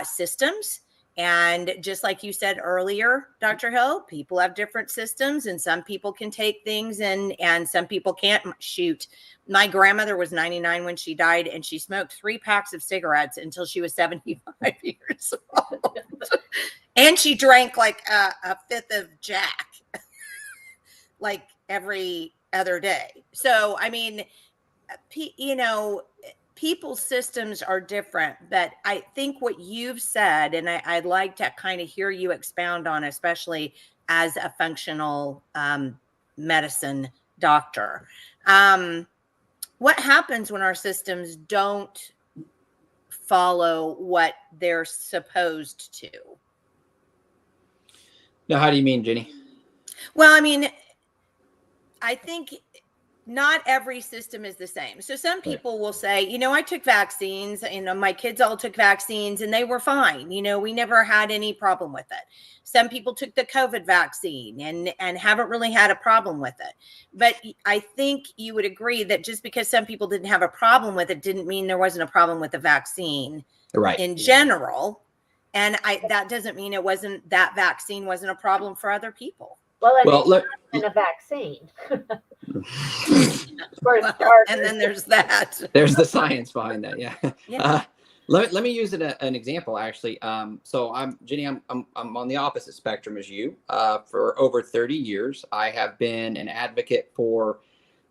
systems. And just like you said earlier, Dr. Hill, people have different systems, and some people can take things and some people can't. Shoot, my grandmother was 99 when she died, and she smoked 3 packs of cigarettes until she was 75 years old. And she drank like a fifth of Jack, like every other day. So, I mean, you know, people's systems are different, but I think what you've said, and I'd like to kind of hear you expound on, especially as a functional medicine doctor. What happens when our systems don't follow what they're supposed to? Now, how do you mean, Jenny? Well, I mean, I think not every system is the same. So some people will say, you know, I took vaccines, you know, my kids all took vaccines and they were fine. You know, we never had any problem with it. Some people took the COVID vaccine and haven't really had a problem with it. But I think you would agree that just because some people didn't have a problem with it didn't mean there wasn't a problem with the vaccine in general. And that doesn't mean that vaccine wasn't a problem for other people. Well, and a vaccine. And then there's that. There's the science behind that. Yeah. Let me use an example, actually. So Jenny, I'm on the opposite spectrum as you. For over 30 years, I have been an advocate for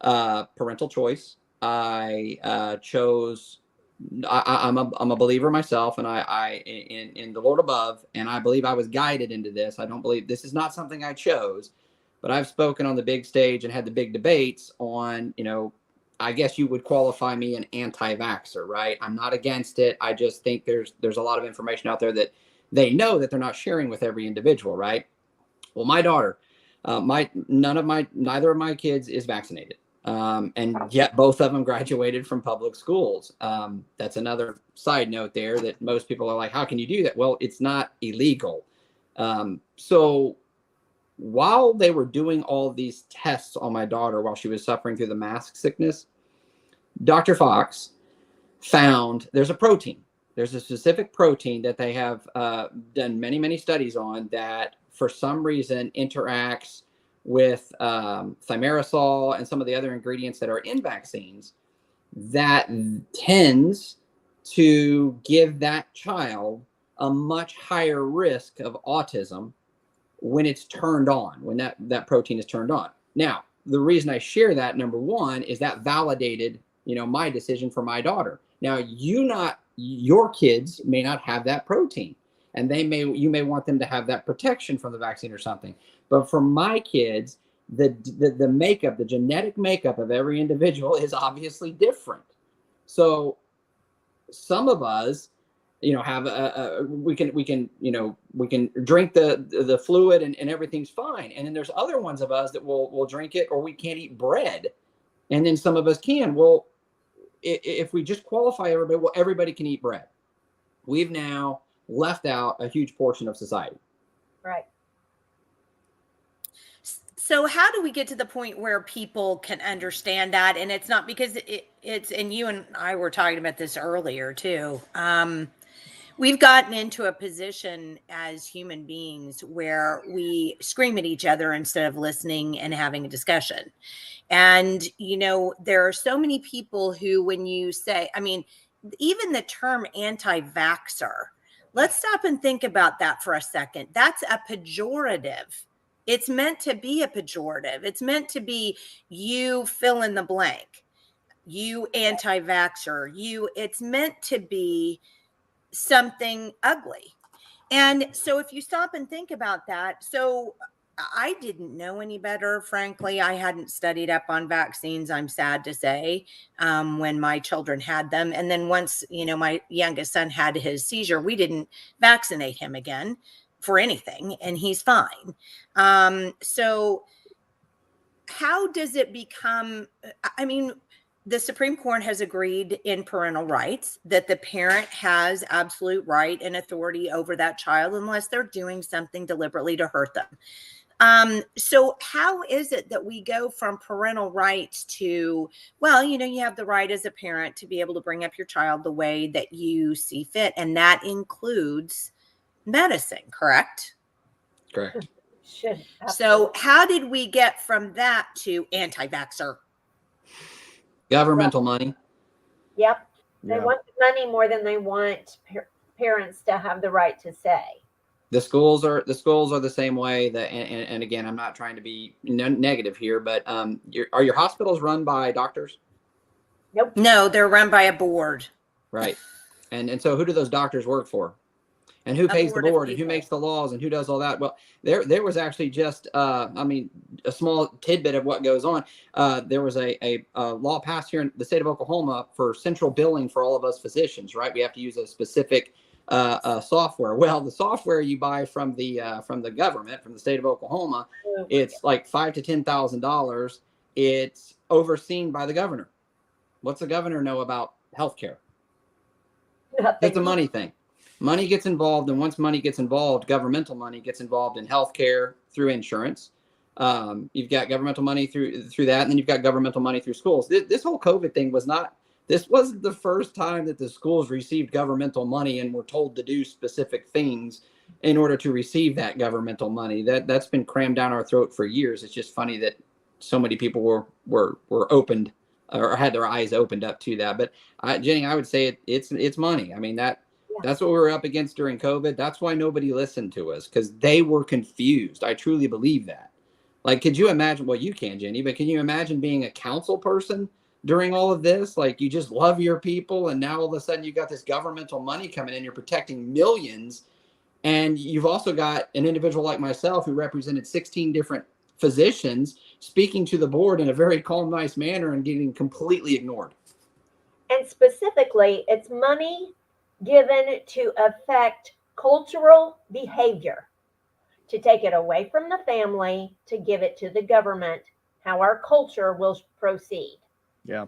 parental choice. I chose. I'm a believer myself, and I in the Lord above, and I believe I was guided into this. I don't believe this is not something I chose, but I've spoken on the big stage and had the big debates on, you know, I guess you would qualify me an anti-vaxxer, right? I'm not against it. I just think there's a lot of information out there that they know that they're not sharing with every individual, right? Well, my daughter, neither of my kids is vaccinated. And yet both of them graduated from public schools. That's another side note there that most people are like, how can you do that? Well, it's not illegal. So while they were doing all these tests on my daughter while she was suffering through the mask sickness, Dr. Fox found there's a protein. There's a specific protein that they have done many, many studies on that for some reason interacts with thimerosal and some of the other ingredients that are in vaccines that tends to give that child a much higher risk of autism when it's turned on, when that protein is turned on. Now, the reason I share that, number one, is that validated, my decision for my daughter. Now, your kids may not have that protein, and you may want them to have that protection from the vaccine or something. But for my kids, the makeup, the genetic makeup of every individual is obviously different. So some of us, have we can drink the fluid and everything's fine. And then there's other ones of us that will drink it, or we can't eat bread. And then some of us can. Well, if we just qualify everybody, well, everybody can eat bread. We've now left out a huge portion of society. Right. So how do we get to the point where people can understand that? And it's not because it's, and you and I were talking about this earlier too. We've gotten into a position as human beings where we scream at each other instead of listening and having a discussion. And, there are so many people who, when you say, even the term anti-vaxxer, let's stop and think about that for a second. That's a pejorative. It's meant to be a pejorative. It's meant to be you fill in the blank, you anti-vaxxer, it's meant to be something ugly. And so if you stop and think about that, so I didn't know any better, frankly. I hadn't studied up on vaccines, I'm sad to say, when my children had them. And then once, my youngest son had his seizure, we didn't vaccinate him again for anything, and he's fine. So how does it become, the Supreme Court has agreed in parental rights that the parent has absolute right and authority over that child unless they're doing something deliberately to hurt them. So how is it that we go from parental rights to, well, you have the right as a parent to be able to bring up your child the way that you see fit. And that includes medicine, correct? Correct. So how did we get from that to anti-vaxxer? Governmental money. Yep. They want the money more than they want parents to have the right to say. The schools are the same way. And again, I'm not trying to be negative here, but are your hospitals run by doctors? Nope. No, they're run by a board. Right. And so who do those doctors work for? And who pays the board, and who makes the laws, and who does all that? Well, there was actually just, a small tidbit of what goes on. There was a law passed here in the state of Oklahoma for central billing for all of us physicians, right? We have to use a specific software. Well, the software you buy from the government, from the state of Oklahoma, it's like $5,000 to $10,000. It's overseen by the governor. What's the governor know about healthcare? It's a money thing. Money gets involved, and once money gets involved, governmental money gets involved in healthcare through insurance. You've got governmental money through that, and then you've got governmental money through schools. This whole COVID thing this wasn't the first time that the schools received governmental money and were told to do specific things in order to receive that governmental money. That's been crammed down our throat for years. It's just funny that so many people were opened or had their eyes opened up to that. But Jenny, I would say it's money. That's what we were up against during COVID. That's why nobody listened to us, because they were confused. I truly believe that. Like, could you imagine, well, you can, Jenny, but can you imagine being a council person during all of this? Like, you just love your people, and now all of a sudden you got this governmental money coming in, you're protecting millions. And you've also got an individual like myself who represented 16 different physicians speaking to the board in a very calm, nice manner and getting completely ignored. And specifically, it's money given to affect cultural behavior, to take it away from the family, to give it to the government, how our culture will proceed. Yeah.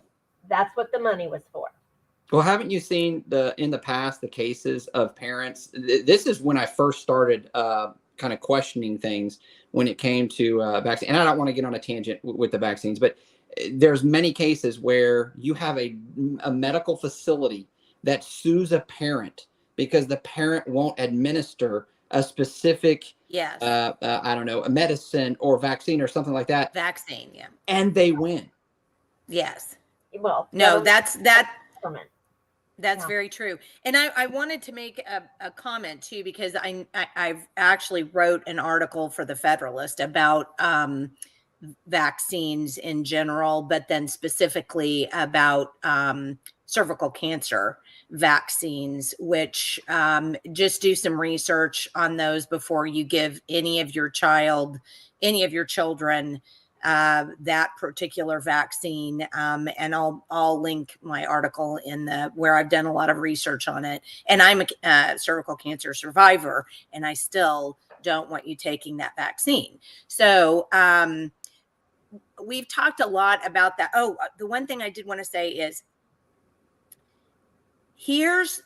That's what the money was for. Well, haven't you seen in the past the cases of parents? This is when I first started kind of questioning things when it came to vaccine. And I don't want to get on a tangent with the vaccines, but there's many cases where you have a medical facility that sues a parent because the parent won't administer a specific, a medicine or vaccine or something like that. Vaccine, yeah. And they win. Yes. Well, no, that's that. That's Yeah. very true. And I wanted to make a comment too, because I've actually wrote an article for the Federalist about vaccines in general, but then specifically about cervical cancer vaccines, which just do some research on those before you give any of your children that particular vaccine. And I'll link my article in where I've done a lot of research on it. And I'm a cervical cancer survivor, and I still don't want you taking that vaccine. So we've talked a lot about that. Oh, the one thing I did want to say is, here's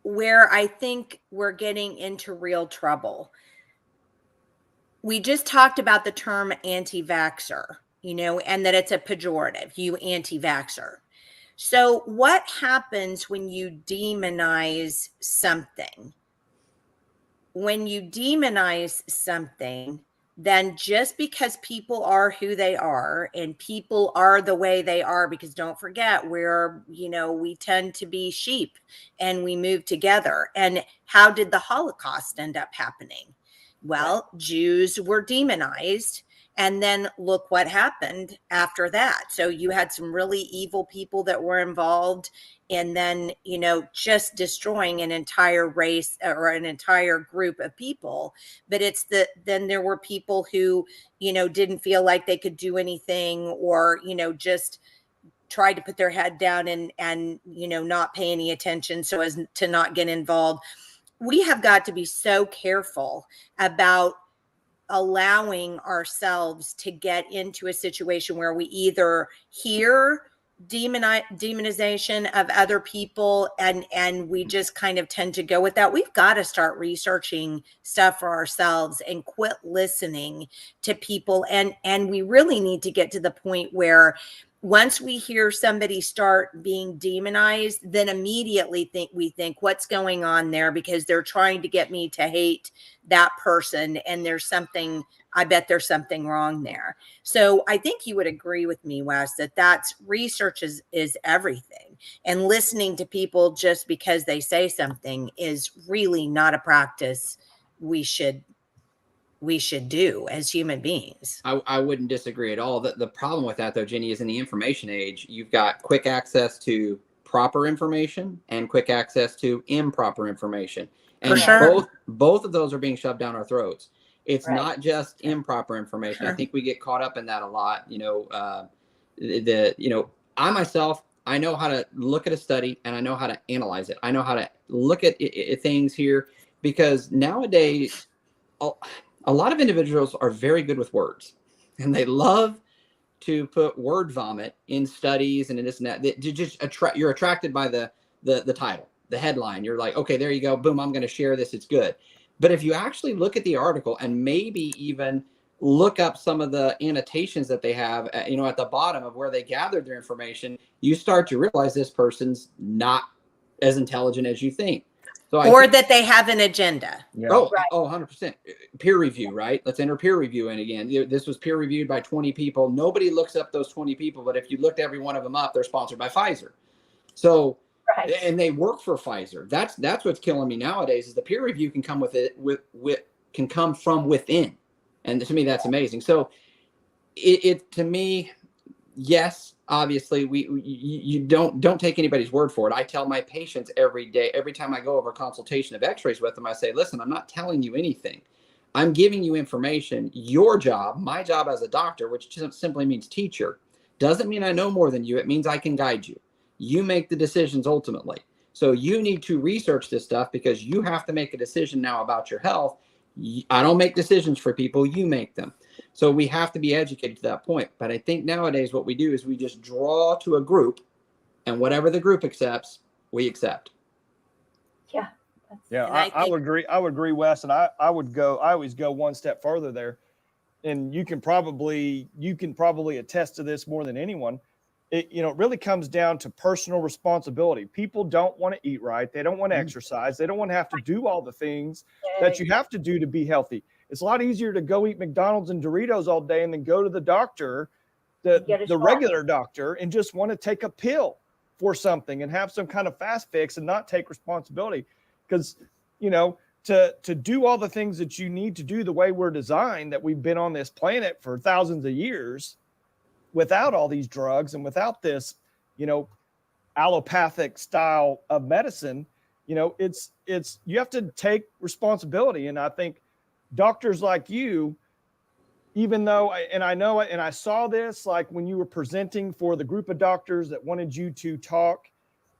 where I think we're getting into real trouble. We just talked about the term anti-vaxxer, and that it's a pejorative, you anti-vaxxer. So what happens when you demonize something? When you demonize something, then just because people are who they are, and people are the way they are, because don't forget, we tend to be sheep and we move together. And how did the Holocaust end up happening? Well, Jews were demonized, and then look what happened after that. So you had some really evil people that were involved, and then, just destroying an entire race or an entire group of people. But then there were people who, didn't feel like they could do anything, or, just tried to put their head down and not pay any attention so as to not get involved. We have got to be so careful about allowing ourselves to get into a situation where we either hear demonization of other people and we just kind of tend to go with that. We've got to start researching stuff for ourselves and quit listening to people. And we really need to get to the point where once we hear somebody start being demonized, then immediately we think what's going on there, because they're trying to get me to hate that person, and I bet there's something wrong there. So I think you would agree with me, Wes, that's research is everything. And listening to people just because they say something is really not a practice we should do as human beings. I wouldn't disagree at all. The problem with that, though, Jenny, is in the information age, you've got quick access to proper information and quick access to improper information. And For sure. both of those are being shoved down our throats. It's Right. not just improper information. Sure. I think we get caught up in that a lot. I myself, I know how to look at a study and I know how to analyze it. I know how to look at things here, because nowadays, a lot of individuals are very good with words, and they love to put word vomit in studies and in this and that. You're attracted by the title, the headline. You're like, okay, there you go. Boom, I'm going to share this. It's good. But if you actually look at the article and maybe even look up some of the annotations that they have, at the bottom of where they gathered their information, you start to realize this person's not as intelligent as you think. So that they have an agenda. Yeah. Oh, 100%. Peer review, right? Let's enter peer review in again. This was peer reviewed by 20 people. Nobody looks up those 20 people, but if you looked every one of them up, they're sponsored by Pfizer. So, Right. and they work for Pfizer. That's what's killing me nowadays, is the peer review can come can come from within. And to me, that's amazing. So it to me, yes, obviously you don't take anybody's word for it. I tell my patients every day, every time I go over a consultation of x-rays with them, I say, listen, I'm not telling you anything. I'm giving you information. Your job, my job as a doctor, which just simply means teacher, doesn't mean I know more than you. It means I can guide you. You make the decisions ultimately. So you need to research this stuff, because you have to make a decision now about your health. I don't make decisions for people. You make them. So we have to be educated to that point. But I think nowadays what we do is we just draw to a group, and whatever the group accepts, we accept. Yeah. Yeah, And I would agree. I would agree, Wes. And I always go one step further there. And you can probably attest to this more than anyone. It really comes down to personal responsibility. People don't want to eat right. They don't want to exercise. They don't want to have to do all the things that you have to do to be healthy. It's a lot easier to go eat McDonald's and Doritos all day and then go to the doctor, the regular doctor, and just want to take a pill. for something and have some kind of fast fix and not take responsibility. Because, you know, to do all the things that you need to do the way we're designed, that we've been on this planet for thousands of years without all these drugs and without this, you know, allopathic style of medicine, you know, it's you have to take responsibility. And I think doctors like you, even though, and I know it, and I saw this, like when you were presenting for the group of doctors that wanted you to talk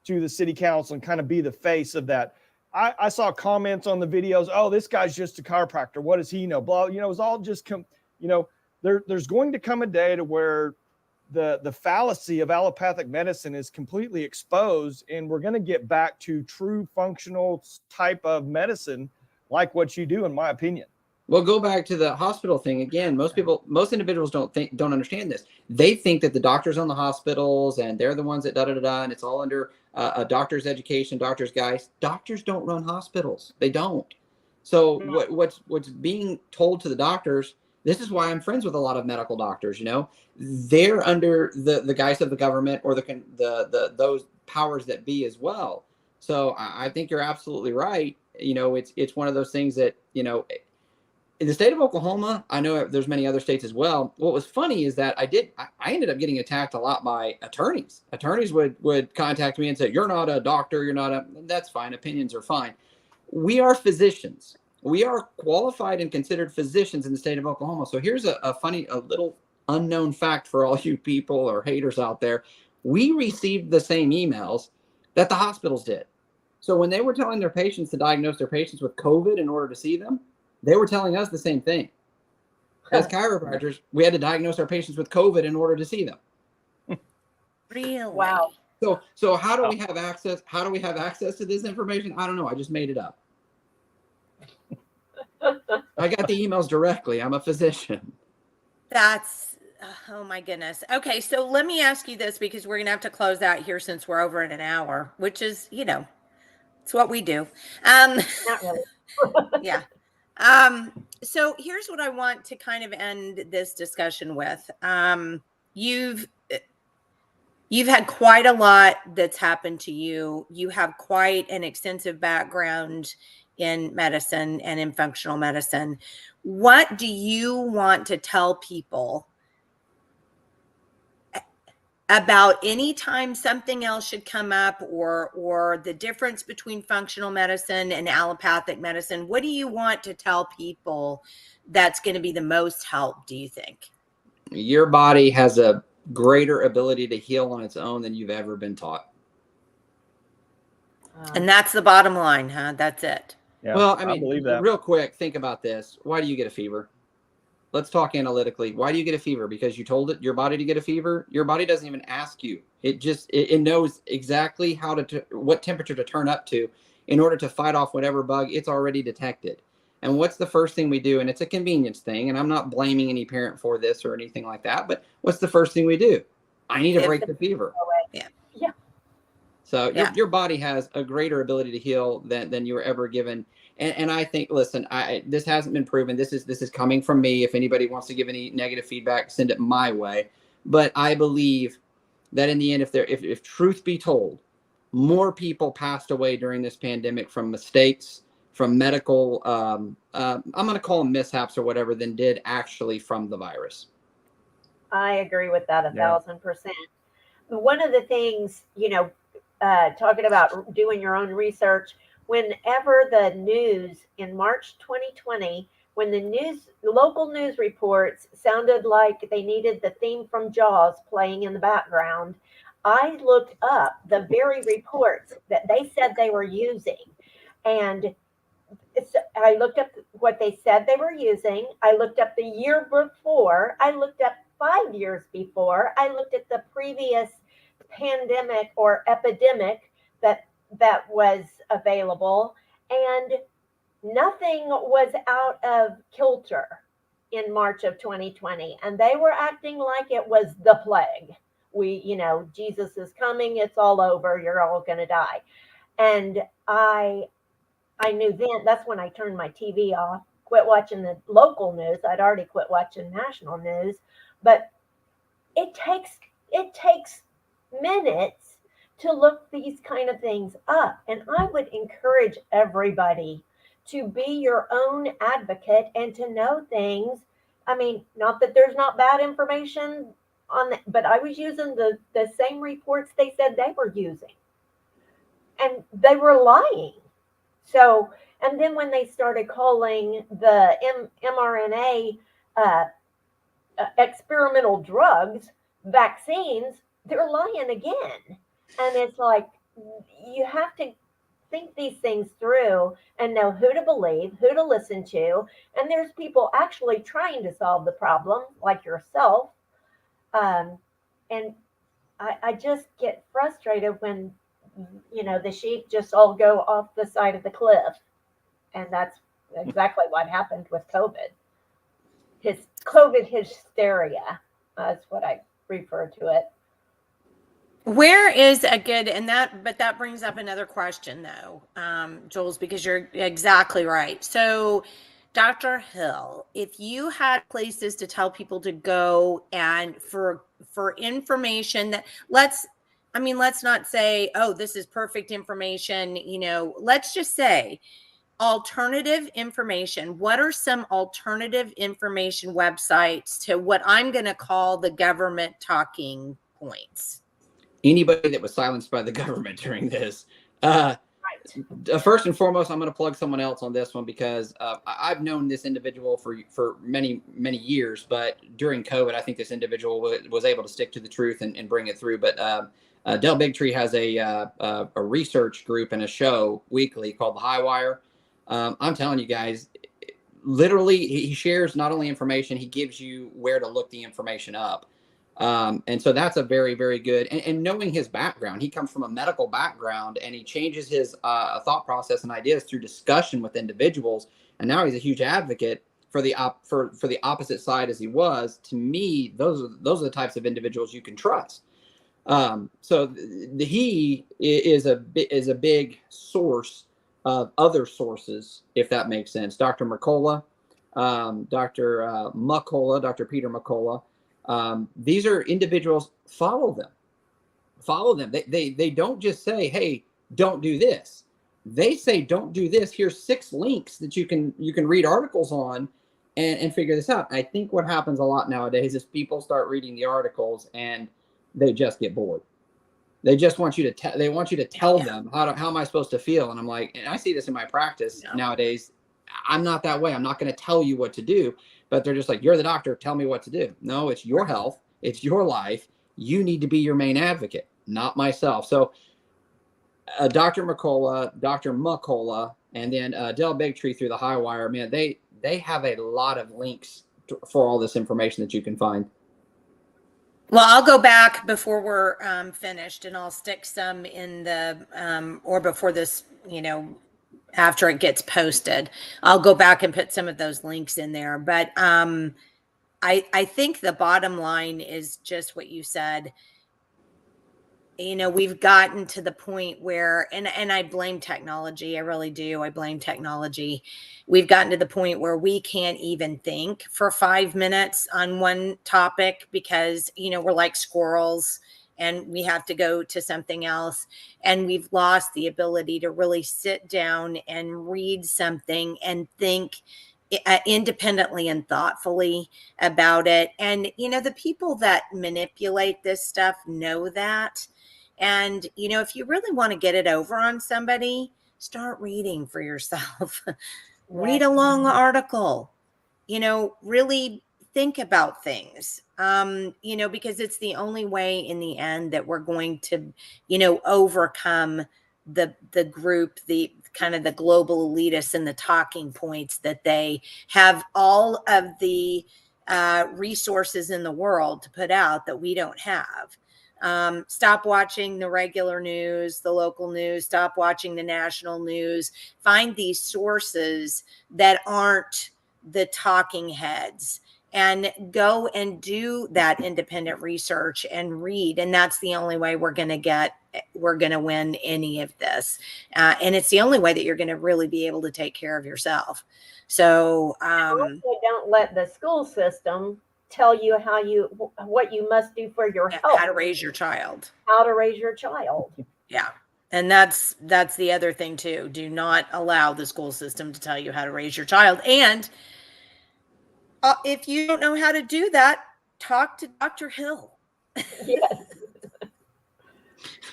to the city council and kind of be the face of that. I saw comments on the videos. Oh, this guy's just a chiropractor. What does he know? Blah, you know, it's all just you know, there's going to come a day to where the fallacy of allopathic medicine is completely exposed, and we're going to get back to true functional type of medicine, like what you do, in my opinion. Well, go back to the hospital thing again. Most individuals don't understand this. They think that the doctors on the hospitals and they're the ones that and it's all under a doctor's education, doctor's guys. Doctors don't run hospitals. They don't. So what's being told to the doctors? This is why I'm friends with a lot of medical doctors. You know, they're under the guise of the government or the those powers that be as well. So I think you're absolutely right. You know, it's one of those things that, you know, in the state of Oklahoma, I know there's many other states as well. What was funny is that I ended up getting attacked a lot by attorneys. Attorneys would contact me and say, "You're not a doctor. That's fine. Opinions are fine." We are physicians. We are qualified and considered physicians in the state of Oklahoma. So here's a little unknown fact for all you people or haters out there. We received the same emails that the hospitals did. So when they were telling their patients to diagnose their patients with COVID in order to see them, they were telling us the same thing. As chiropractors, we had to diagnose our patients with COVID in order to see them. Really? Wow. So how do we have access? How do we have access to this information? I don't know. I just made it up. I got the emails directly. I'm a physician. That's, oh my goodness. Okay, so let me ask you this, because we're going to have to close out here since we're over in an hour, which is, you know, it's what we do. Not really. Yeah. So here's what I want to kind of end this discussion with. You've had quite a lot that's happened to you. You have quite an extensive background in medicine and in functional medicine. What do you want to tell people about any time something else should come up, or the difference between functional medicine and allopathic medicine? What do you want to tell people that's going to be the most help, do you think? Your body has a greater ability to heal on its own than you've ever been taught. And that's the bottom line, huh? That's it. Yeah, well, I mean, believe that. Real quick, think about this. Why do you get a fever? Let's talk analytically. Why do you get a fever? Because you told your body to get a fever? Your body doesn't even ask you. It just, it knows exactly what temperature to turn up to in order to fight off whatever bug it's already detected. And what's the first thing we do? And it's a convenience thing. And I'm not blaming any parent for this or anything like that. But what's the first thing we do? I need to break the fever. Yeah. Yeah. So your body has a greater ability to heal than you were ever given. And I think, listen, this hasn't been proven. This is coming from me. If anybody wants to give any negative feedback, send it my way. But I believe that in the end, if truth be told, more people passed away during this pandemic from mistakes, from medical, I'm going to call them mishaps or whatever, than did actually from the virus. I agree with that 1,000%. One of the things, talking about doing your own research, whenever the news in March 2020, when the local news reports sounded like they needed the theme from Jaws playing in the background, I looked up the very reports that they said they were using. And I looked up what they said they were using. I looked up the year before. I looked up 5 years before. I looked at the previous pandemic or epidemic that was available, and nothing was out of kilter in March of 2020. And they were acting like it was the plague. Jesus is coming. It's all over. You're all going to die. And I knew then. That's when I turned my TV off, quit watching the local news. I'd already quit watching national news, but it takes minutes to look these kind of things up. And I would encourage everybody to be your own advocate and to know things. I mean, not that there's not bad information on that, but I was using the same reports they said they were using. And they were lying. So, and then when they started calling the mRNA experimental drugs vaccines, they're lying again. And it's like, you have to think these things through and know who to believe, who to listen to. And there's people actually trying to solve the problem, like yourself. And I just get frustrated when, the sheep just all go off the side of the cliff. And that's exactly what happened with COVID. His COVID hysteria, that's what I refer to it. Where is a good, but that brings up another question though, Jules, because you're exactly right. So Dr. Hill, if you had places to tell people to go and for information that let's not say, oh, this is perfect information, let's just say alternative information. What are some alternative information websites to what I'm going to call the government talking points? Anybody that was silenced by the government during this. First and foremost, I'm going to plug someone else on this one because I've known this individual for many, many years, but during COVID, I think this individual was able to stick to the truth and bring it through. But Del Bigtree has a research group and a show weekly called The High Wire. I'm telling you guys, literally, he shares not only information, he gives you where to look the information up. And so that's a very, very good, and knowing his background, he comes from a medical background and he changes his thought process and ideas through discussion with individuals. And now he's a huge advocate for the for the opposite side as he was. To me, those are the types of individuals you can trust. So he is a big source of other sources, if that makes sense. Dr. Mercola, Dr. Muccola, Dr. Peter Muccola. These are individuals. Follow them. They don't just say, hey, don't do this. They say, don't do this. Here's 6 links that you can read articles on and figure this out. I think what happens a lot nowadays is people start reading the articles and they just get bored. They just want you to tell them how am I supposed to feel? And I'm like, and I see this in my practice nowadays. I'm not that way. I'm not going to tell you what to do. But they're just like, you're the doctor, tell me what to do. No, it's your health. It's your life. You need to be your main advocate, not myself. So Dr. Mercola, Dr. Muccola, and then Del Bigtree through the High Wire, man, they have a lot of links for all this information that you can find. Well, I'll go back before we're finished and I'll stick some in the, or before this, after it gets posted, I'll go back and put some of those links in there. But I think the bottom line is just what you said. We've gotten to the point where, and I blame technology. I really do. I blame technology. We've gotten to the point where we can't even think for 5 minutes on one topic because, we're like squirrels and we have to go to something else. And we've lost the ability to really sit down and read something and think independently and thoughtfully about it. And, the people that manipulate this stuff know that. And, if you really want to get it over on somebody, start reading for yourself. Read a long article, really think about things, because it's the only way in the end that we're going to, overcome the group, the kind of the global elitists and the talking points that they have all of the resources in the world to put out that we don't have. Stop watching the regular news, the local news, stop watching the national news, find these sources that aren't the talking heads and go and do that independent research and read. And that's the only way we're going to win any of this. And it's the only way that you're going to really be able to take care of yourself. So, also don't let the school system tell you what you must do for your health, how to raise your child. how to raise your child. Yeah. And that's the other thing too. Do not allow the school system to tell you how to raise your child. And if you don't know how to do that, talk to Dr. Hill. Yes.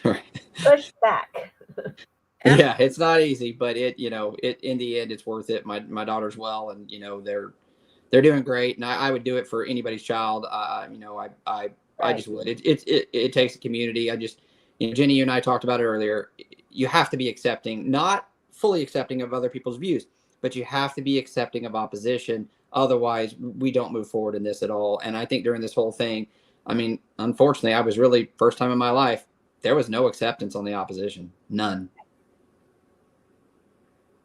Right. Push back. Yeah, it's not easy, but it in the end it's worth it. My daughter's well, and they're doing great, and I would do it for anybody's child. I just would. It takes a community. Jenny, you and I talked about it earlier. You have to be accepting, not fully accepting of other people's views, but you have to be accepting of opposition. Otherwise, we don't move forward in this at all. And I think during this whole thing, I mean, unfortunately, I was really first time in my life, there was no acceptance on the opposition. None.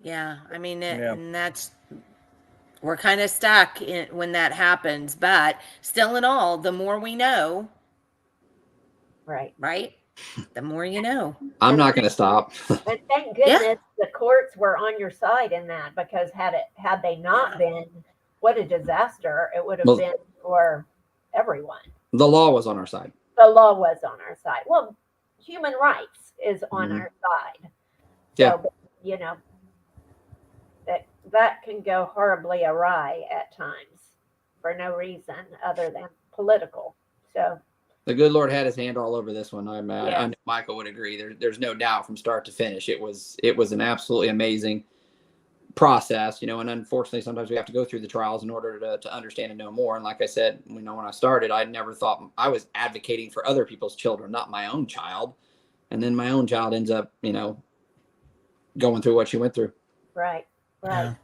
Yeah. I mean, and we're kind of stuck when that happens, but still in all, the more we know, right? The more you know. I'm not going to stop. And thank goodness the courts were on your side in that, because had they not been, what a disaster it would have been for everyone. The law was on our side. The law was on our side. Well, human rights is on our side. So, Yeah. that can go horribly awry at times for no reason other than political. So The good Lord had his hand all over this one. I know Yes. Michael would agree. There's no doubt from start to finish. It was an absolutely amazing process, and unfortunately sometimes we have to go through the trials in order to understand and know more. And like I said, when I started, I never thought I was advocating for other people's children, not my own child. And then my own child ends up, going through what she went through. Right. Yeah.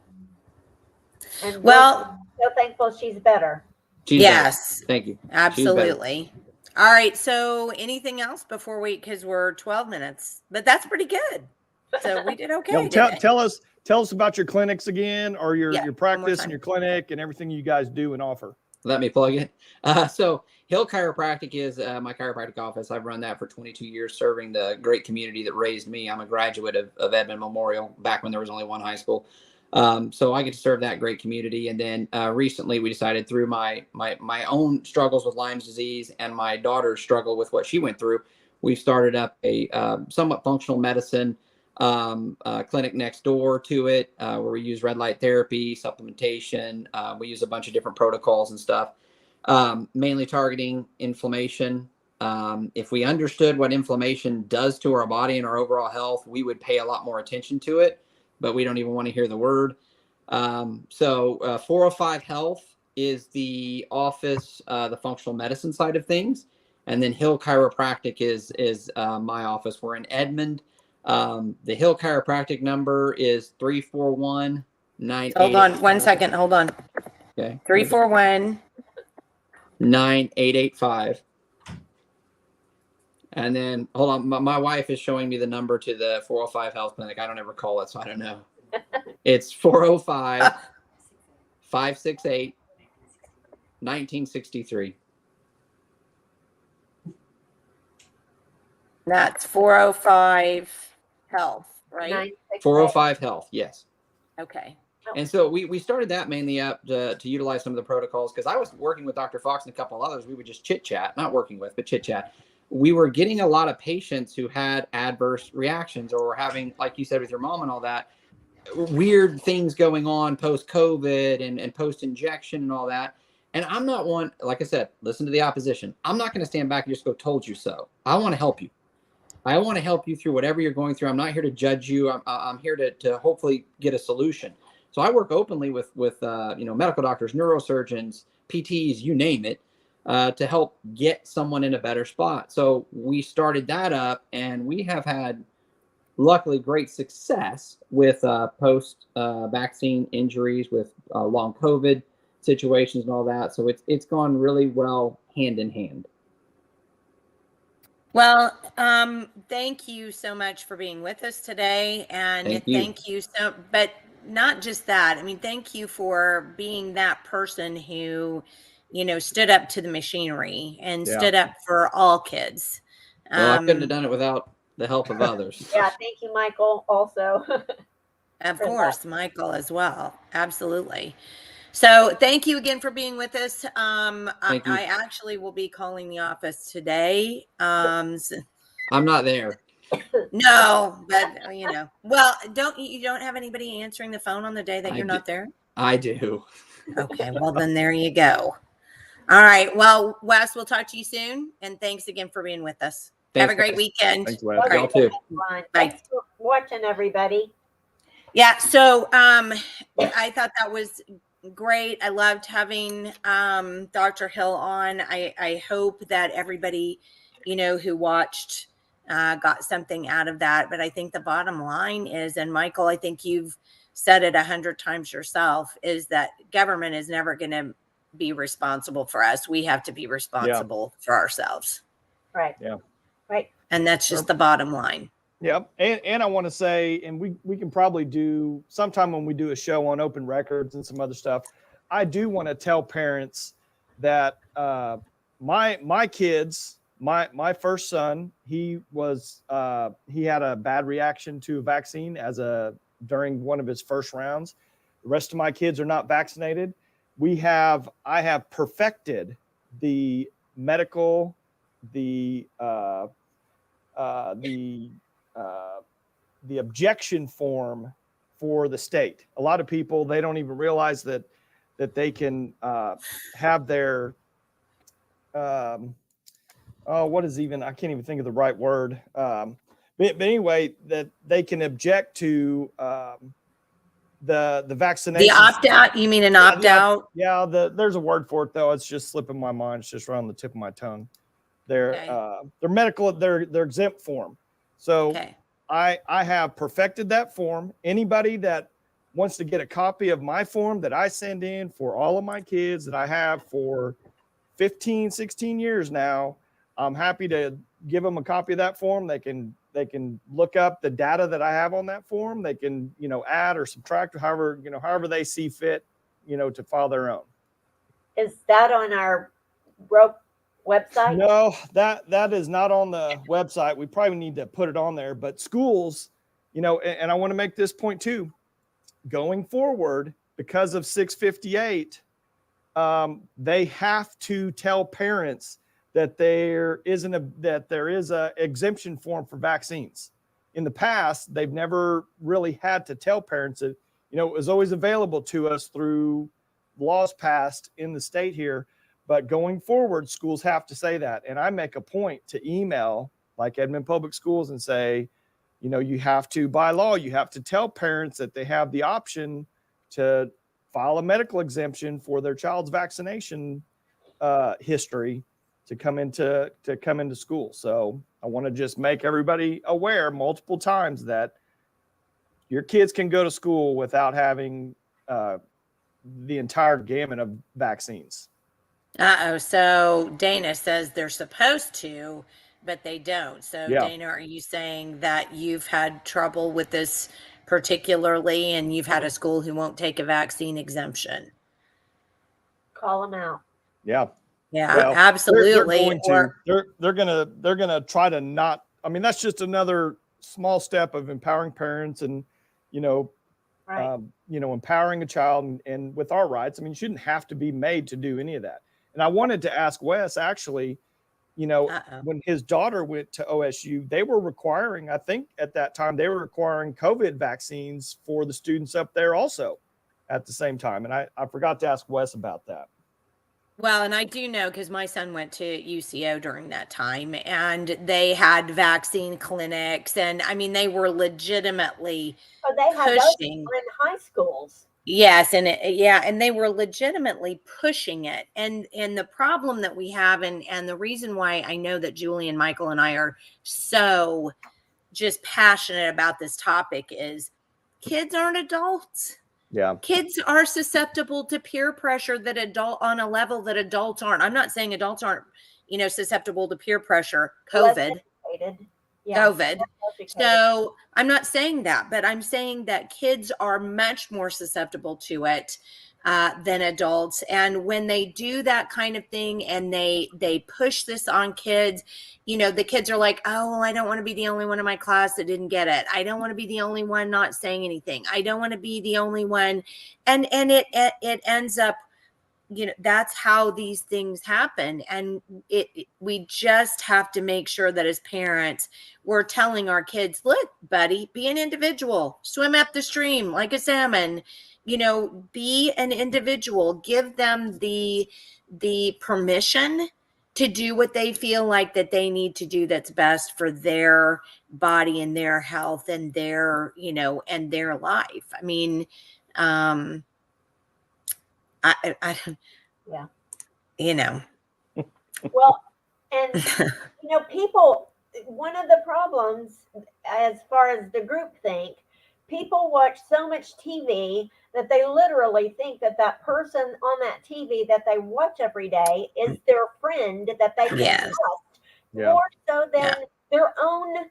And Well, we're so thankful she's better. She's yes, better. Thank you. absolutely. All right. So anything else before because we're 12 minutes, but that's pretty good. So we did okay. Tell us about your clinics again, or your practice time. and your clinic and everything you guys do and offer. Let me plug it. So Hill Chiropractic is my chiropractic office. I've run that for 22 years, serving the great community that raised me. I'm a graduate of Edmond Memorial back when there was only one high school. So I get to serve that great community. And then recently we decided, through my own struggles with Lyme's disease and my daughter's struggle with what she went through, we started up a somewhat functional medicine clinic next door to it, where we use red light therapy, supplementation. We use a bunch of different protocols and stuff, mainly targeting inflammation. If we understood what inflammation does to our body and our overall health, we would pay a lot more attention to it, but we don't even want to hear the word. So 405 Health is the office, the functional medicine side of things. And then Hill Chiropractic is my office. We're in Edmond. The Hill Chiropractic number is 341-9885. Hold on 1 second. Hold on. Okay. 341-9885. And then hold on. My wife is showing me the number to the 405 Health Clinic. I don't ever call it, so I don't know. It's 405-568-1963. That's 405 Health, right? 968. 405 Health, yes. Okay. And so we started that mainly up to utilize some of the protocols, because I was working with Dr. Fox and a couple others. We would just chit chat, not working with, but chit chat. We were getting a lot of patients who had adverse reactions, or were having, like you said, with your mom and all that, weird things going on post-COVID and post-injection and all that. And I'm not one, like I said, listen to the opposition. I'm not going to stand back and just go, told you so. I want to help you. I want to help you through whatever you're going through. I'm not here to judge you. I'm here to hopefully get a solution. So I work openly with medical doctors, neurosurgeons, PTs, you name it, to help get someone in a better spot. So we started that up, and we have had, luckily, great success with post-vaccine injuries, with long COVID situations and all that. So it's gone really well hand in hand. Well, thank you so much for being with us today. And thank you so, but not just that. I mean, thank you for being that person who, stood up to the machinery and stood up for all kids. Well, I couldn't have done it without the help of others. Yeah, thank you, Michael, also. Of course, Michael as well. Absolutely. So thank you again for being with us. Thank you. I actually will be calling the office today. I'm not there. No, but well, you don't have anybody answering the phone on the day that I you're do. not there? I do. Okay, well then there you go. All right. Well, Wes, we'll talk to you soon. And thanks again for being with us. Have a Thanks, great guys. weekend. Thanks, Wes. Okay, Y'all too. fine. Bye. Thanks for watching, everybody. Yeah, so I thought that was great. I loved having Dr. Hill on. I hope that everybody, who watched got something out of that. But I think the bottom line is, and Michael, I think you've said it 100 times yourself, is that government is never going to be responsible for us. We have to be responsible for ourselves. Right. Yeah. Right. And that's just the bottom line. Yep. And I want to say, and we can probably do sometime when we do a show on open records and some other stuff. I do want to tell parents that my kids, my first son, he had a bad reaction to a vaccine during one of his first rounds. The rest of my kids are not vaccinated. I have perfected the medical, the objection form for the state. A lot of people, they don't even realize that they can have their what is even, I can't even think of the right word. But anyway, that they can object to the vaccination. The opt-out? You mean an opt-out? Yeah, there's a word for it though. It's just slipping my mind. It's just right on the tip of my tongue. Their medical, their exempt form. So Okay. I have perfected that form. Anybody that wants to get a copy of my form that I send in for all of my kids that I have for 15, 16 years now, I'm happy to give them a copy of that form. They can look up the data that I have on that form. They can, add or subtract, however they see fit, to file their own. Is that on our rope website? No, that is not on the website. We probably need to put it on there, but schools, and I want to make this point too, going forward, because of 658, they have to tell parents that there is a exemption form for vaccines. In the past, they've never really had to tell parents that, it was always available to us through laws passed in the state here. But going forward, schools have to say that. And I make a point to email like Edmond Public Schools and say, you have to, by law, you have to tell parents that they have the option to file a medical exemption for their child's vaccination history to come into school. So I want to just make everybody aware multiple times that your kids can go to school without having the entire gamut of vaccines. So Dana says they're supposed to, but they don't. So Yeah. Dana, are you saying that you've had trouble with this particularly, and you've had a school who won't take a vaccine exemption? Call them out. Yeah. Yeah, Well, absolutely. They're gonna try to not. I mean, that's just another small step of empowering parents and Right. Empowering a child and with our rights. I mean, you shouldn't have to be made to do any of that. And I wanted to ask Wes, actually, when his daughter went to OSU, they were requiring, I think at that time, they were requiring COVID vaccines for the students up there also at the same time. And I forgot to ask Wes about that. Well, and I do know because my son went to UCO during that time, and they had vaccine clinics, and I mean, they were legitimately But they had those pushing. in high schools. Yes, and they were legitimately pushing it. And the problem that we have, and the reason why I know that Julie and Michael and I are so just passionate about this topic is kids aren't adults. Yeah. Kids are susceptible to peer pressure on a level that adults aren't. I'm not saying adults aren't, susceptible to peer pressure. COVID. Yeah. COVID. So I'm not saying that, but I'm saying that kids are much more susceptible to it. than adults. And when they do that kind of thing and they push this on kids, the kids are like, oh, well, I don't want to be the only one in my class that didn't get it. I don't want to be the only one not saying anything. I don't want to be the only one. And it ends up, that's how these things happen. And we just have to make sure that as parents, we're telling our kids, look, buddy, be an individual, swim up the stream like a salmon, be an individual, give them the permission to do what they feel like that they need to do that's best for their body and their health and their, and their life. I mean, Yeah. Well, and people, one of the problems as far as the group think, people watch so much TV that they literally think that person on that TV that they watch every day is their friend that they can trust more so than their own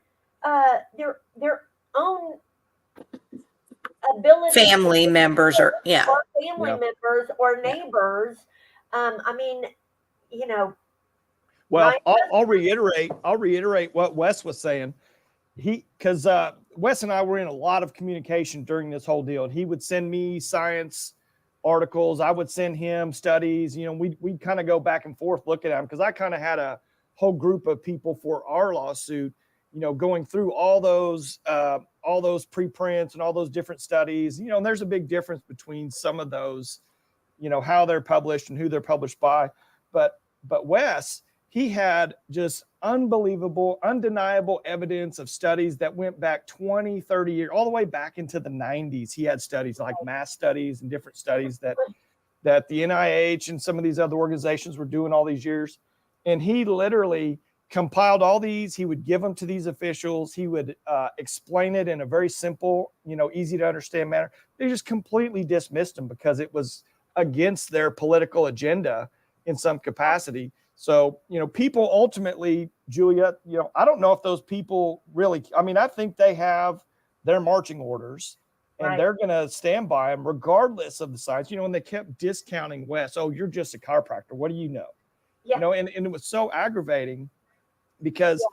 ability, family members or family members or neighbors. I mean, Well, I'll reiterate what Wes was saying. Because Wes and I were in a lot of communication during this whole deal, and he would send me science articles. I would send him studies. We'd kind of go back and forth looking at them, because I kind of had a whole group of people for our lawsuit, going through all those preprints and all those different studies. And there's a big difference between some of those, how they're published and who they're published by. But Wes, he had just unbelievable, undeniable evidence of studies that went back 20, 30 years, all the way back into the 90s. He had studies like mass studies and different studies that the NIH and some of these other organizations were doing all these years. And he literally compiled all these. He would give them to these officials. He would explain it in a very simple, easy to understand manner. They just completely dismissed them because it was against their political agenda in some capacity. So, people ultimately, Julia, I don't know if those people really, I think they have their marching orders and they're going to stand by them regardless of the science, and they kept discounting Wes. Oh, you're just a chiropractor. What do you know? Yeah. And it was so aggravating because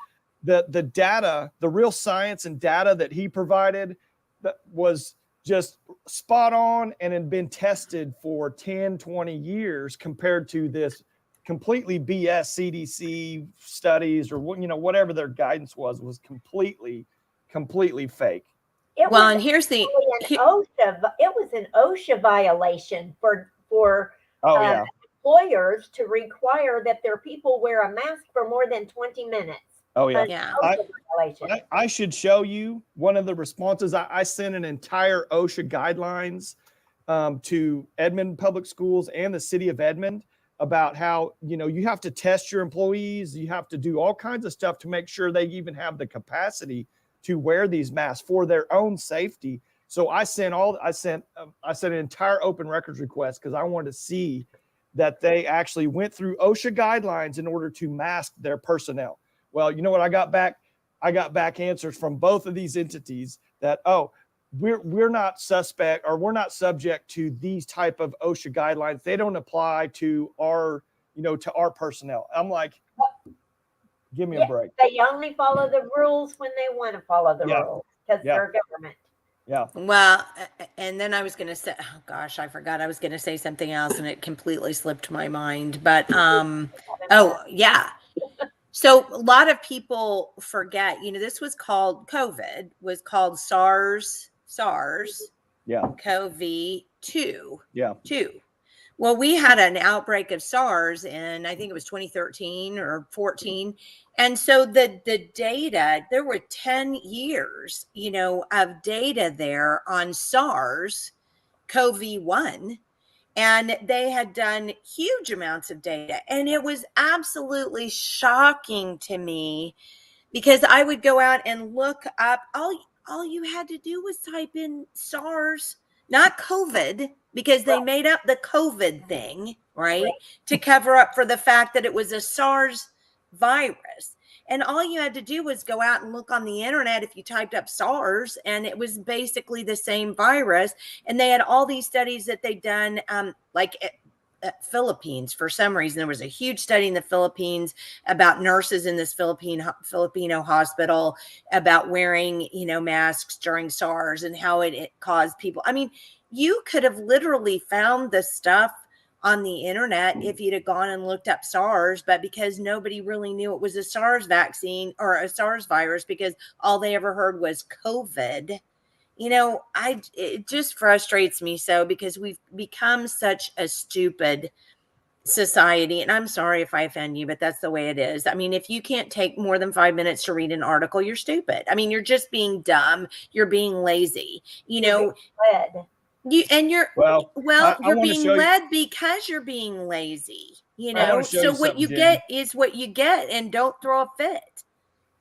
the data, the real science and data that he provided that was just spot on and had been tested for 10, 20 years compared to this completely BS CDC studies or whatever their guidance was completely fake. And here's the it was an OSHA violation for employers to require that their people wear a mask for more than 20 minutes. Oh yeah. I should show you one of the responses. I sent an entire OSHA guidelines to Edmond Public Schools and the city of Edmond about how, you have to test your employees. You have to do all kinds of stuff to make sure they even have the capacity to wear these masks for their own safety. So I sent an entire open records request because I wanted to see that they actually went through OSHA guidelines in order to mask their personnel. Well, you know what I got back? I got back answers from both of these entities that, we're not suspect or we're not subject to these type of OSHA guidelines. They don't apply to our, to our personnel. I'm like, give me a break. They only follow the rules when they want to follow the rules because they're government. Yeah. Well, and then I was going to say, oh gosh, I forgot I was going to say something else and it completely slipped my mind. But, so a lot of people forget, this was called COVID, was called SARS, CoV-2. Yeah. 2. Well, we had an outbreak of SARS in, I think it was 2013 or 14. And so the data, there were 10 years, of data there on SARS CoV-1. And they had done huge amounts of data. And it was absolutely shocking to me because I would go out and look up, all you had to do was type in SARS, not COVID, because they made up the COVID thing, right? To cover up for the fact that it was a SARS virus. And all you had to do was go out and look on the internet if you typed up SARS, and it was basically the same virus. And they had all these studies that they'd done, like Philippines. For some reason, there was a huge study in the Philippines about nurses in this Filipino hospital about wearing, masks during SARS and how it caused people. I mean, you could have literally found the stuff on the internet if you'd have gone and looked up SARS, but because nobody really knew it was a SARS vaccine or a SARS virus, because all they ever heard was COVID. It just frustrates me so, because we've become such a stupid society. And I'm sorry if I offend you, but that's the way it is. I mean, if you can't take more than 5 minutes to read an article, you're stupid. I mean, you're just being dumb. You're being lazy, Led. you're being led because you're being lazy, so what you get is what you get, and don't throw a fit.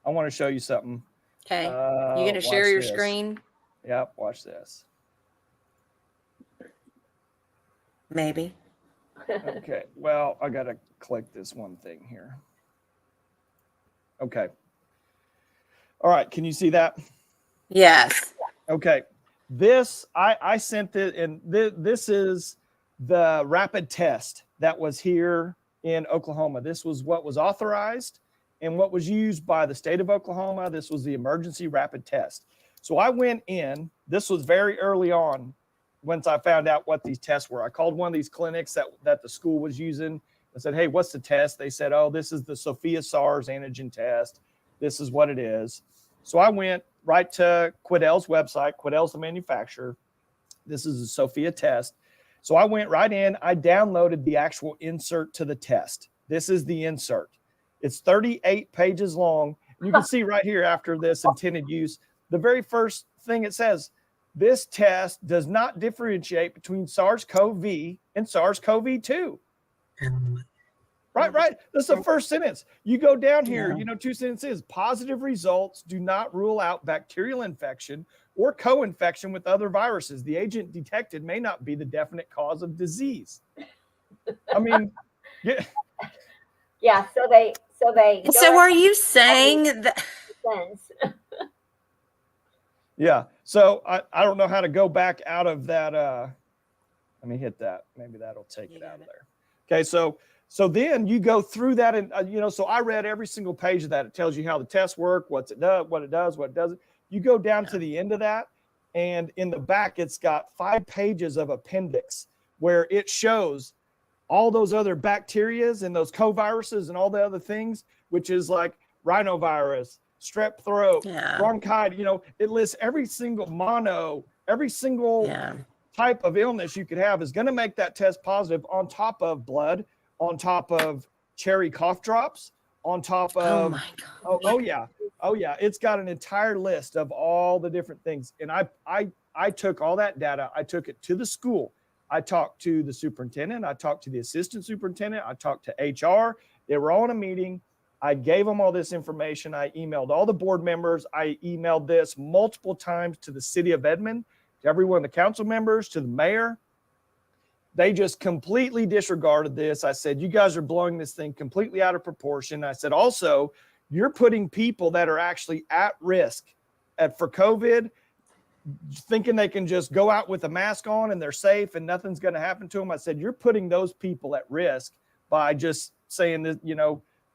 I want to show you something. Okay. You going to share your screen? Yep. Watch this. Maybe. Okay. Well, I got to click this one thing here. Okay. All right. Can you see that? Yes. Okay. This, I sent it, and this is the rapid test that was here in Oklahoma. This was what was authorized and what was used by the state of Oklahoma. This was the emergency rapid test. So I went in, this was very early on once I found out what these tests were. I called one of these clinics that the school was using. I said, hey, what's the test? They said, oh, this is the Sophia SARS antigen test. This is what it is. So I went right to Quidel's website. Quidel's the manufacturer. This is a Sophia test. So I went right in. I downloaded the actual insert to the test. This is the insert. It's 38 pages long. You can see right here after this intended use, the very first thing it says, this test does not differentiate between SARS-CoV and SARS-CoV-2. Right. That's the first sentence. You go down here, 2 sentences. Positive results do not rule out bacterial infection or co-infection with other viruses. The agent detected may not be the definite cause of disease. I mean, yeah. Yeah. So are you saying that? Yeah. So I don't know how to go back out of that. Let me hit that. Maybe that'll take it out of there. Okay. So then you go through that, and so I read every single page of that. It tells you how the tests work, what it does, what it doesn't. You go down to the end of that, and in the back, it's got 5 pages of appendix where it shows all those other bacterias and those co-viruses and all the other things, which is like rhinovirus, strep throat, bronchitis. It lists every single type of illness you could have is going to make that test positive, on top of blood, on top of cherry cough drops, on top of oh yeah, it's got an entire list of all the different things. And I took all that data, I took it to the school. I talked to the superintendent, I talked to the assistant superintendent, I talked to HR. They were all in a meeting. I gave them all this information. I emailed all the board members. I emailed this multiple times to the city of Edmond, to every one of the council members, to the mayor. They just completely disregarded this. I said, you guys are blowing this thing completely out of proportion. I said, also, you're putting people that are actually at risk for COVID, thinking they can just go out with a mask on and they're safe and nothing's going to happen to them. I said, you're putting those people at risk by just saying that,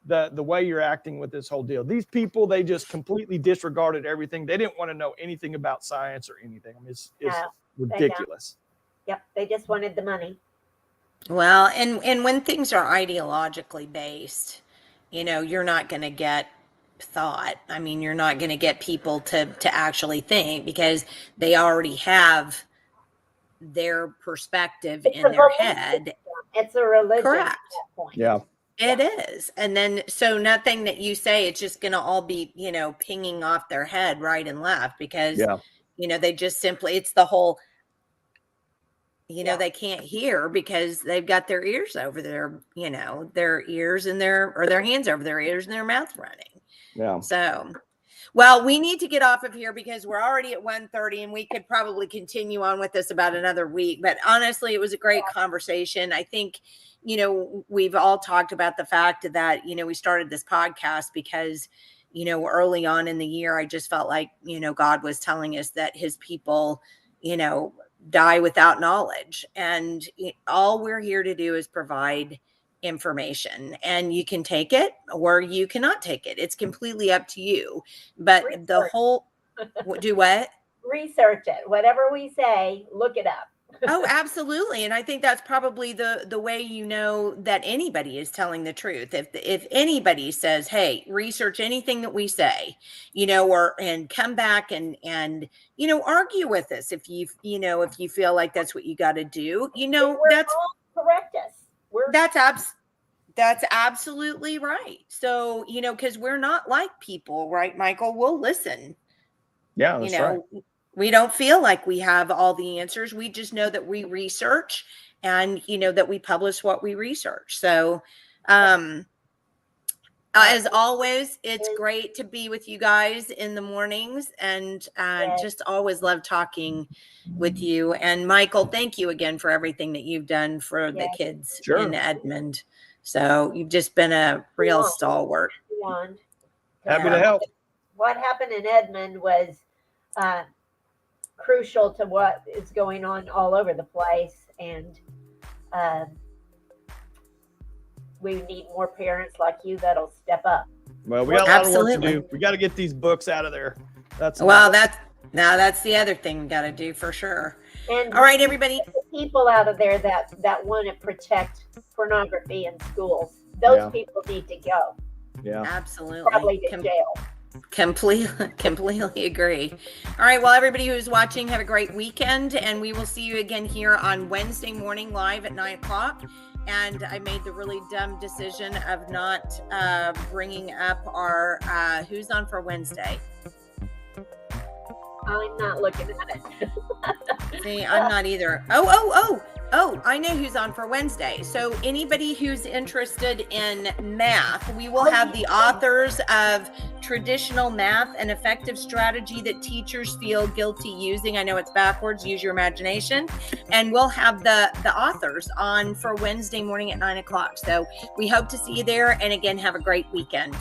the way you're acting with this whole deal. These people, they just completely disregarded everything. They didn't want to know anything about science or anything. I mean, it's ridiculous. Yep, they just wanted the money. Well, and when things are ideologically based, you're not going to get thought. I mean, you're not going to get people to actually think, because they already have their perspective in their head. It's a religion. Correct. At that point. Yeah. It is. And then, so nothing that you say, it's just going to all be, pinging off their head right and left, because, they just simply, it's the whole, they can't hear because they've got their ears over their, their ears and their hands over their ears and their mouth running. Yeah. So, Well, we need to get off of here because we're already at 1:30 and we could probably continue on with this about another week. But honestly, it was a great conversation. I think, we've all talked about the fact that, we started this podcast because, early on in the year, I just felt like, God was telling us that his people, die without knowledge. And all we're here to do is provide information, and you can take it or you cannot take it. It's completely up to you. But Research. the whole do what? Research it. Whatever we say, look it up. Oh, absolutely. And I think that's probably the way that anybody is telling the truth. If anybody says, hey, research anything that we say, and come back and argue with us if if you feel like that's what you got to do, If we're that's wrong, correct us. That's absolutely right. So, because we're not like people, right, Michael? We'll listen. Yeah, that's right. We don't feel like we have all the answers. We just know that we research and, that we publish what we research. So, as always, it's great to be with you guys in the mornings, and just always love talking with you. And Michael, thank you again for everything that you've done for the kids in Edmond. So you've just been a real stalwart. Happy to help. What happened in Edmond was crucial to what is going on all over the place, and we need more parents like you that'll step up. Well, we got a lot of work to do. We got to get these books out of there. That's the other thing we got to do for sure. And all right, everybody. People out of there that want to protect pornography in schools. Those people need to go. Yeah, absolutely. Probably to jail. Completely agree. All right. Well, everybody who's watching, have a great weekend, and we will see you again here on Wednesday morning live at 9:00. And I made the really dumb decision of not bringing up our who's on for Wednesday. I'm not looking at it. See, I'm not either. Oh, I know who's on for Wednesday. So anybody who's interested in math, we will have the authors of Traditional Math, an Effective Strategy That Teachers Feel Guilty Using. I know it's backwards, use your imagination. And we'll have the authors on for Wednesday morning at 9:00. So we hope to see you there. And again, have a great weekend.